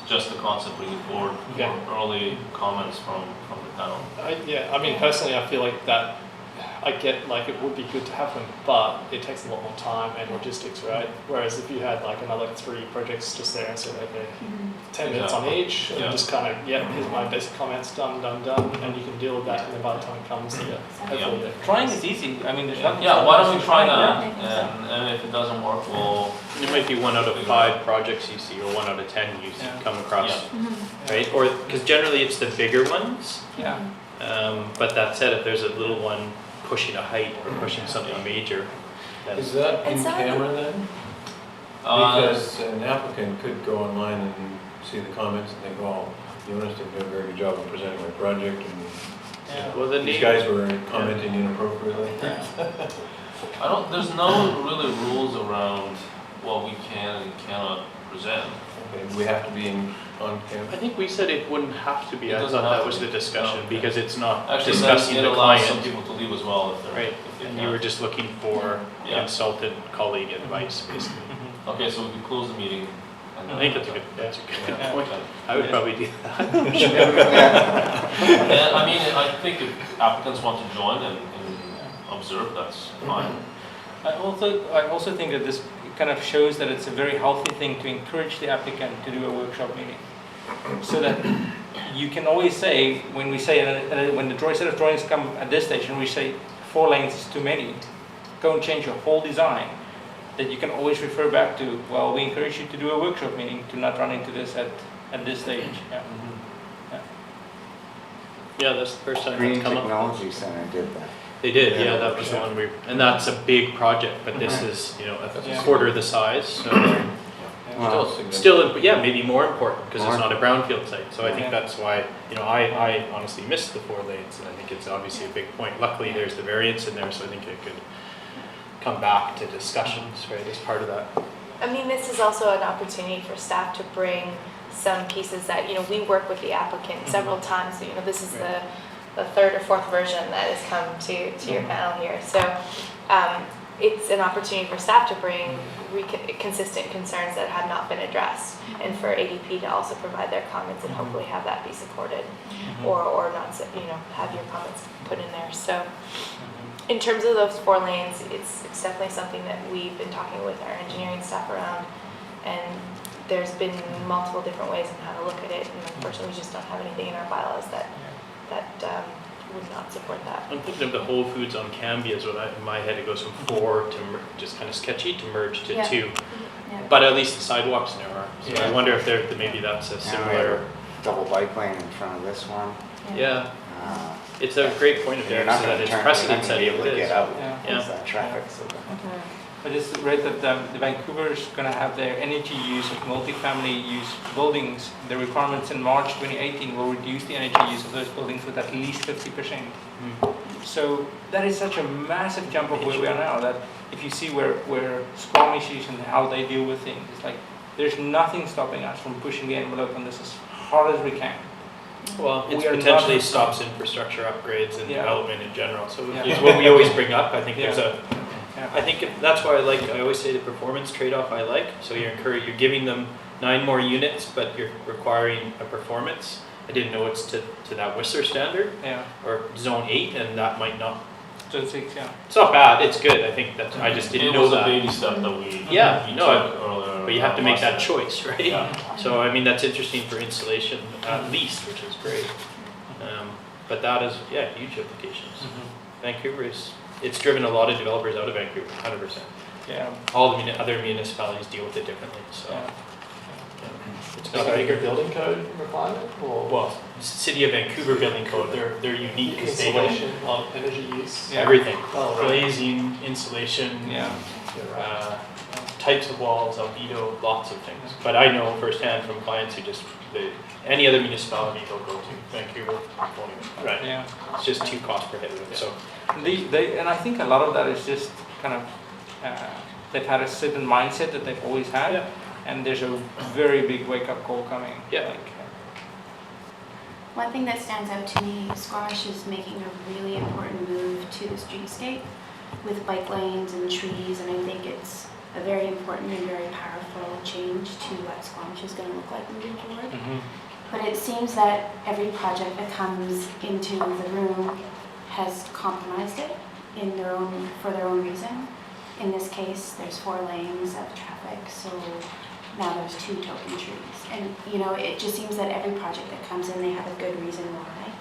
just the concept, bring it forward Okay. for early comments from the panel. I mean personally I feel like that, I get like it would be good to have them, but it takes a lot more time and logistics, right? Whereas if you had like another 3 projects just there and said, okay, 10 minutes on each, and Yeah. just kind of, here's my basic comments, done, and you can deal with that, and then by the time it comes, hopefully they're- Trying is easy. I mean, there's nothing. Yeah, why don't we try Yeah. that, and if it doesn't work, we'll, It might be 1 out of 5 projects you see, or 1 out of 10 you come across, right? Or because generally it's the bigger ones. Yeah. But that said, if there's a little one pushing a height or pushing something major, then Is that And in some of them- camera then? Because an applicant could go online and see the comments and think, oh, Jonas didn't do a very good job of presenting my project, and well, the these name- guys were commenting inappropriately. there's no really rules around what we can and cannot present. Okay, we have to be on I camera. think we said it wouldn't have to be. It I doesn't thought have that to was be. the discussion No. because it's not Actually, discussing then the it allows some client. people to leave as well if they're. Right, if they and you were can. just looking for Yeah. consultant colleague advice, basically. Okay, so we can close the meeting. And I think that's a good Yeah. point. I would probably do that. And I mean, I think if applicants want to join and observe, that's fine. I also think that this kind of shows that it's a very healthy thing to encourage the applicant to do a workshop meeting. So that you can always say, when we say, when the set of drawings come at this stage and we say 4 lanes is too many, go and change your whole design, that you can always refer back to, well, we encourage you to do a workshop meeting to not run into this at this stage. Yeah. Yeah, that's the first time Green it's come up. Technology Center did that. They did, yeah, that was the one and that's a big project, but this is, you know, a Yeah. quarter the size, so Wow. still, yeah, maybe more important, because it's More. not a brownfield site, so I think Yeah. that's why, you know, I honestly missed the 4 lanes, and I think it's obviously a big point. Luckily, there's the variance in there, so I think it could come back to discussions, right, as part of that. I mean, this is also an opportunity for staff to bring some pieces that, you know, we work with the applicant several times. You know, this is the 3rd or 4th version that has come to your panel here. So it's an opportunity for staff to bring consistent concerns that have not been addressed, and for ADP to also provide their comments and hopefully have that be supported, or not, you know, have your comments put in there. So in terms of those 4 lanes, it's definitely something that we've been talking with our engineering staff around, and there's been multiple different ways on how to look at it, and unfortunately we just don't have anything in our bylaws that would not support that. I'm thinking of the Whole Foods on Cambia is what in my head, it goes from 4 to just kind of sketchy to merge to 2. But at least the sidewalks now are, so I wonder if maybe that's a Now we have similar, a double bike lane in front of this one. yeah, Uh, it's a great point of You're view, not so gonna that it's turn, you're not precedent gonna be setting, able it to is. get out, Yeah. because that traffic, so. I just read that the Vancouver is going to have their energy use of multifamily use buildings. The requirements in March 2018 will reduce the energy use of those buildings with at least 50%. So that is such a massive jump of where we are now, that if you see where Squamish is and how they deal with things, it's like there's nothing stopping us from pushing the envelope on this as hard as we can. Well, it We are potentially not- stops infrastructure upgrades and Yeah. development in general, so Yeah. it's what we always bring up. I think there's Yeah. I think that's why I always say the performance trade-off I like. So you're giving them 9 more units, but you're requiring a performance. I didn't know it's to that Whistler standard Yeah, or zone 8, and that might not, so 6, yeah. it's not bad, it's good. I think that, I just didn't It know was a that. baby step that we Yeah, we no, took earlier. But you have to make that last choice, right? Yeah. So, I mean, that's interesting for insulation at least, which is great. But that is, yeah, huge implications. Vancouver it's driven a lot of developers out of Vancouver, 100%. Yeah. All the other municipalities deal with it differently, so. Yeah. It's Is not that a bigger. bigger building code requirement or Well, City of Vancouver building code, they're unique because they don't, insulation, energy use? Yeah. everything. Oh, right. Glazing, insulation, Yeah. You're right. types of walls, albedo, lots of things. But I know firsthand from clients who any other municipality they'll go to, Vancouver, won't even, right? Yeah. It's just too cost prohibitive, so. And I think a lot of that is just kind of, they've had a certain mindset that they've always had. Yeah. And there's a very big wake-up call coming. Yeah. Like, One thing that stands out to me, Squamish is making a really important move to the streetscape with bike lanes and trees, and I think it's a very important and very powerful change to what Squamish is going to look like moving forward. But it seems that every project that comes into the room has compromised it for their own reason. In this case, there's 4 lanes of traffic, so now there's 2 token trees. And, you know, it just seems that every project that comes in, they have a good reason why.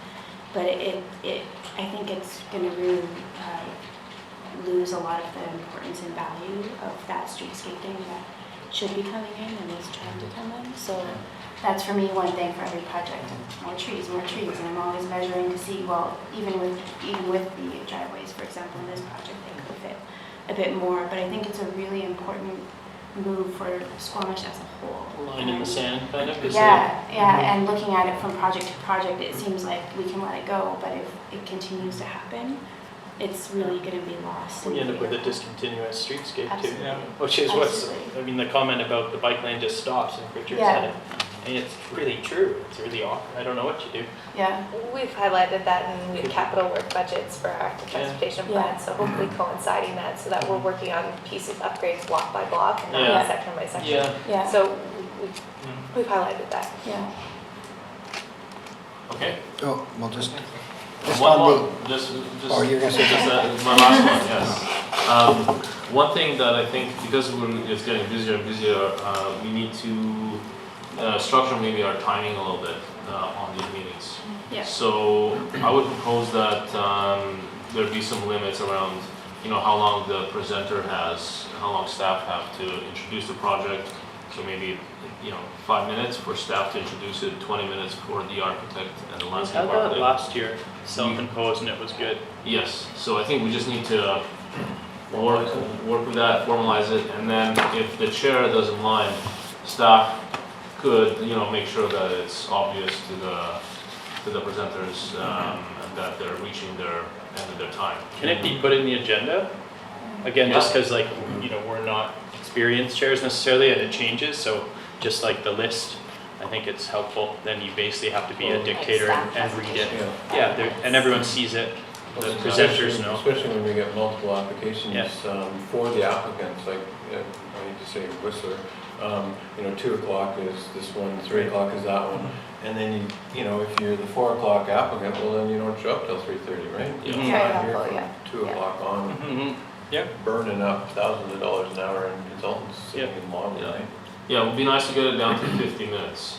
But I think it's going to really lose a lot of the importance and value of that streetscaping that should be coming in and is trying to come in. So that's for me one thing for every project, and more trees, and I'm always measuring to see, well, even with the driveways, for example, in this project, they could fit a bit more, but I think it's a really important move for Squamish as a whole. Line in the sand, kind of? Yeah, and looking at it from project to project, it seems like we can let it go, but if it continues to happen, it's really gonna be lost. We end up with a discontinuous streetscape too. Absolutely. Which is Absolutely. I mean, the comment about the bike lane just stops and Richard Yeah. said it. And it's really true, it's really awkward, I don't know what you do. Yeah, We've highlighted that in capital work budgets for our active transportation Yeah. plan, so hopefully coinciding that, so that we're working on pieces, upgrades block by block, and Yeah. not section by section. yeah, So we've highlighted that. yeah. Okay. Oh, well, just One on more, just, Oh, you're gonna say my last one, yes. One thing that I think, because it's getting busier and busier, we need to structure maybe our timing a little bit on these meetings. Yeah. So I would propose that there be some limits around, how long the presenter has, how long staff have to introduce the project. So maybe, 5 minutes for staff to introduce it, 20 minutes for the architect and the I landscape had that architect. last year, self-imposed, and it was good. Yes, so I think we just need to work with that, formalize it, and then if the chair doesn't mind, staff could, make sure that it's obvious to the presenters and that they're reaching their end of their time. Can it be put in the agenda? Again, just because we're not experienced chairs necessarily and it changes, so just like the list, I think it's helpful. Then you basically have to be a dictator and read it. Yeah, and everyone sees it, the presenters know. Especially when we get multiple applications Yeah. For the applicants, like, I need to say Whistler, 2 o'clock is this one, 3 o'clock is that one. And then if you're the 4 o'clock applicant, well, then you don't show up till 3:30, right? Yeah. You're Very not here helpful, from yeah. 2 o'clock on, Mhm. Yeah. burning up thousands of dollars an hour in consultants sitting in model, Yeah. right? Yeah, it would be nice to get it down to 50 minutes.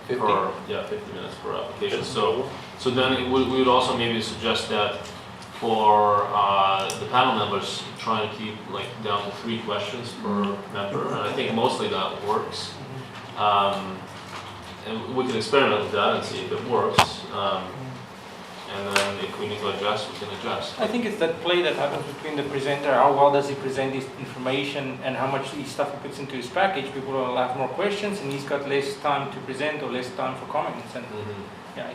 50. 50 minutes per application. So then we would also maybe suggest that for the panel members, trying to keep down to 3 questions per member, and I think mostly that works. And we can experiment with that and see if it works. And then if we need to adjust, we can adjust. I think it's that play that happens between the presenter, how well does he present his information and how much his stuff he puts into his package. People will have more questions and he's got less time to present or less time for comments. And yeah,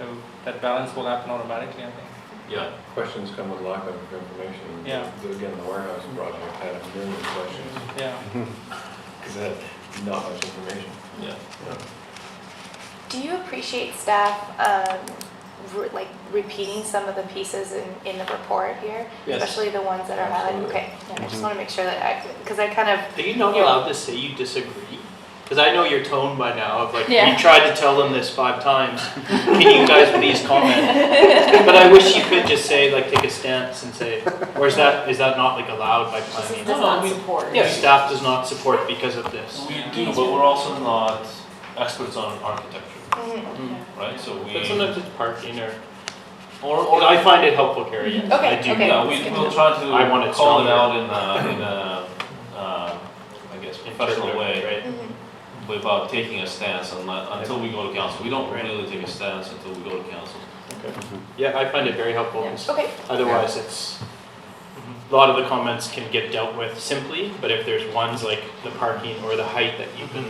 So that balance will happen automatically, I think. Yeah, questions come with lack of information. Yeah. Again, the warehouse project had a million questions Yeah. because it had not much information. Yeah. Do you appreciate staff like repeating some of the pieces in the report here? Yes. Especially the ones that are highlighted? Okay, yeah, I just want to make sure that because I kind of... Are you not allowed to say you disagree? Because I know your tone by now of like, Yeah. you tried to tell them this 5 times. Can you guys please comment? But I wish you could just say, like, take a stance and say, or is that not like allowed by planning? Does not support. Yeah, staff does not support because of this. We do, but we're also not experts on architecture, Mhm. right? So we. But sometimes it's parking or, Or I find it helpful, Carrie. Mhm. Okay, I do. okay. Yeah, we'll try to I want it call it stronger. out in a, I guess, professional way, Right? Mhm. without taking a stance until we go to council. We don't Right. really take a stance until we go to council. Okay. Yeah, I find it very helpful. 'Cause Okay. otherwise, it's, a lot of the comments can get dealt with simply, but if there's ones like the parking or the height that you can,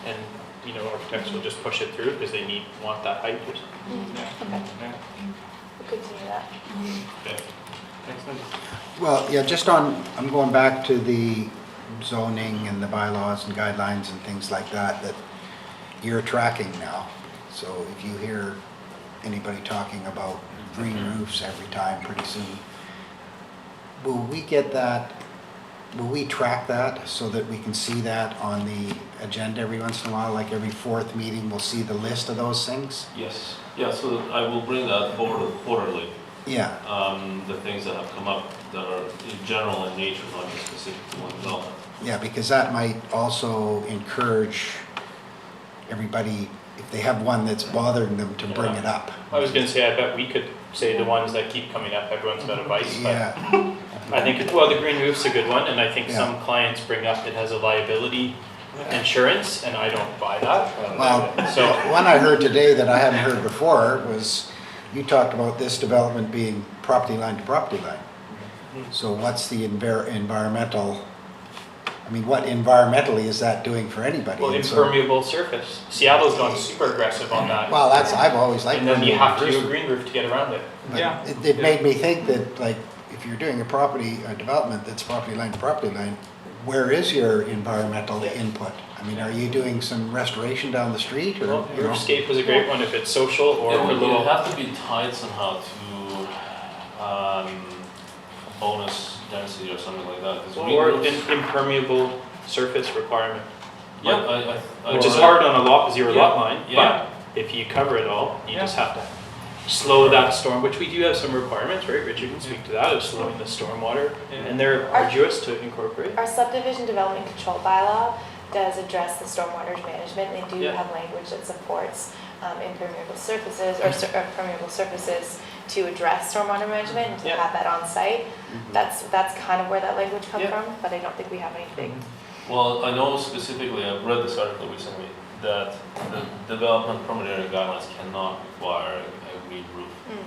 and, you know, architects will just push it through because they want that height or something. Okay. Good to hear that. Okay. Excellent. Well, yeah, just on, I'm going back to the zoning and the bylaws and guidelines and things like that you're tracking now. So if you hear anybody talking about green roofs every time pretty soon, will we get that, will we track that so that we can see that on the agenda every once in a while? Like every 4th meeting, we'll see the list of those things? Yes, yeah, so I will bring that forward quarterly. Yeah, The things that have come up that are in general in nature, not just specific to one development. yeah, because that might also encourage everybody, if they have one that's bothering them, to bring it up. I was gonna say, I bet we could say the ones that keep coming up, everyone's got a vice, but Yeah, I think, well, the green roof's a good one, and I think Yeah. some clients bring up it has a liability insurance, and I don't buy that. well, So, one I heard today that I hadn't heard before was, you talked about this development being property line to property line. So what's the environmental, I mean, what environmentally is that doing for anybody? well, And so- impermeable surface. Seattle's gone super aggressive on that. Well, that's, I've always liked. And then you have to do a permeable green roof to get around it. But Yeah. it made me think that, like, if you're doing a development that's property line to property line, where is your environmental input? I mean, are you doing some restoration down the street or, Well, you know? Roofscape is a great one if it's social or It for would little. have to be tied somehow to bonus density or something like that. 'cause green Or roofs- an impermeable surface requirement. Yeah, Which is hard on a lot, 0 Yeah, lot line, yeah. but if you cover it all, you Yeah. just have to slow that storm, which we do have some requirements, right? Richard can speak to that, of slowing the stormwater, Yeah. and they're arduous to incorporate. Our subdivision development control bylaw does address the stormwater management. They do Yeah. have language that supports impermeable surfaces or permeable surfaces to address stormwater management and to Yeah. have that on site. That's kind of where that language comes Yeah. from, but I don't think we have anything. Well, I know specifically, I've read this article recently, that the development permit area guidelines cannot require a green roof. Mm.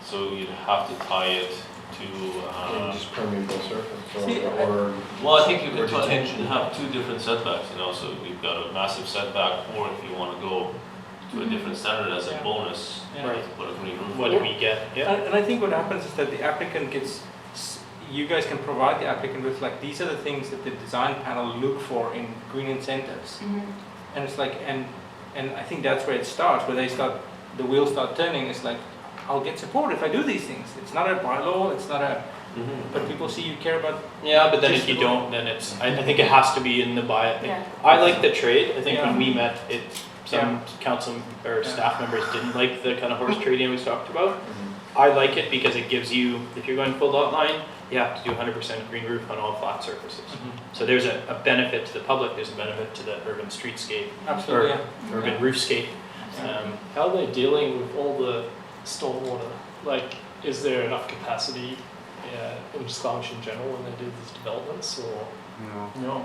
So you'd have to tie it to, Just permeable surface See, or. well, I think you or could detention. have 2 different setbacks, you know, so you've got a massive setback, or if you want to go to a different standard as a Yeah. bonus, Yeah. you have to put a green roof. What do we get? Yeah. And I think what happens is that the applicant gets, you guys can provide the applicant with like, these are the things that the design panel look for in green incentives. And it's like, and I think that's where it starts, where the wheels start turning. It's like, I'll get support if I do these things. It's not a bylaw, it's not a, but people see you care about. Yeah, but then if Just you little- don't, then it's, I think it has to be in the buy. Yeah. I like the trade, I think Yeah. when we met, some council or staff members didn't like the kind of horse trading we talked about. I like it because it gives you, if you're going full lot line, you have to do 100% green roof on all flat surfaces. So there's a benefit to the public, there's a benefit to the urban streetscape, Absolutely, or urban roofscape. How are they dealing with all the stormwater? Like, is there enough capacity in Squamish in general when they do these developments, or? No,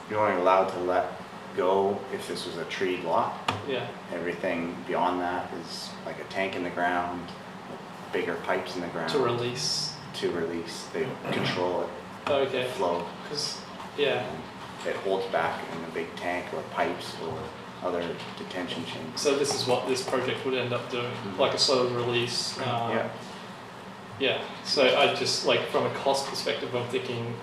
you're only allowed to let go if this was a treed lot. Yeah. Everything beyond that is like a tank in the ground, bigger pipes in the ground. To release? To release. They control it, Okay. flow. Because, yeah. It holds back in a big tank or pipes or other detention chambers. So this is what this project would end up doing, like a slow release. Yeah. Yeah, so I just, like, from a cost perspective, I'm thinking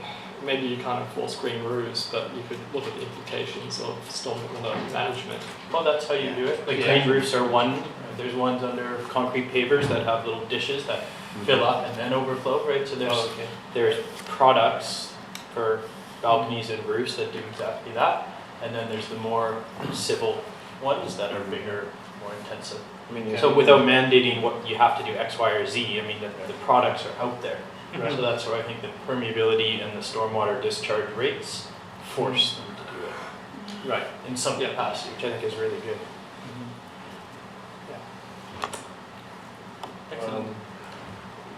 maybe you can't enforce green roofs, but you could look at the implications of stormwater management. Well, that's how you do it. Like Yeah. green roofs are one, there's ones under concrete pavers that have little dishes that fill up and then overflow, right? So Oh, okay. there's products for balconies and roofs that do exactly that. And then there's the more civil ones that are bigger, more intensive. I mean, So without mandating what you have to do X, Y, or Z, I mean, the products are out there. Right. So that's where I think the permeability and the stormwater discharge rates force them to do it Right. in some Yeah. capacity, which I think is really good.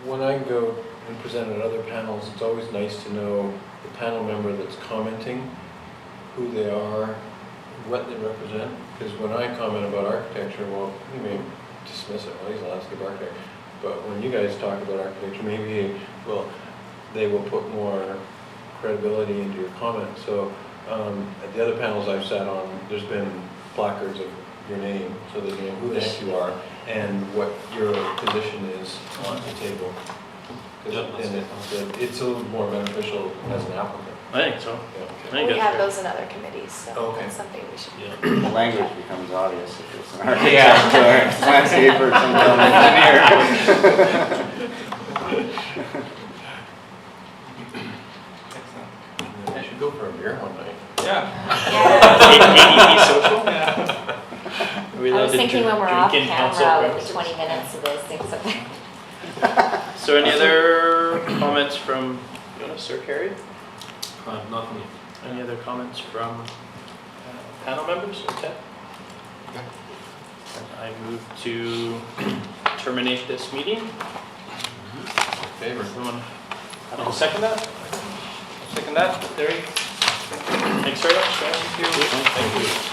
When I go and present at other panels, it's always nice to know the panel member that's commenting, who they are, what they represent. Because when I comment about architecture, well, you may dismiss it, well, he's a landscape architect. But when you guys talk about architecture, maybe, well, they will put more credibility into your comment. So at the other panels I've sat on, there's been placards of your name, so that they know who the heck you are and what your position is on the table. 'Cause then it's a little more beneficial as an applicant. I think so. Yeah. I think We that's have fair. those in other committees, so Okay. that's something we should. Yeah. The language becomes obvious if it's an architect or a landscaper or some kind of engineer. I should go for a beer one night. ADP social? Are we I allowed was to thinking when we're off drink in council camera with the premises? 20 minutes of this, things like that. So any other comments from Jonas or Carrie? Not me. Any other comments from panel members or Ted? I move to terminate this meeting. Favor. Someone, I'll second that? Second that, Larry? Thanks very much, guys. Thank you.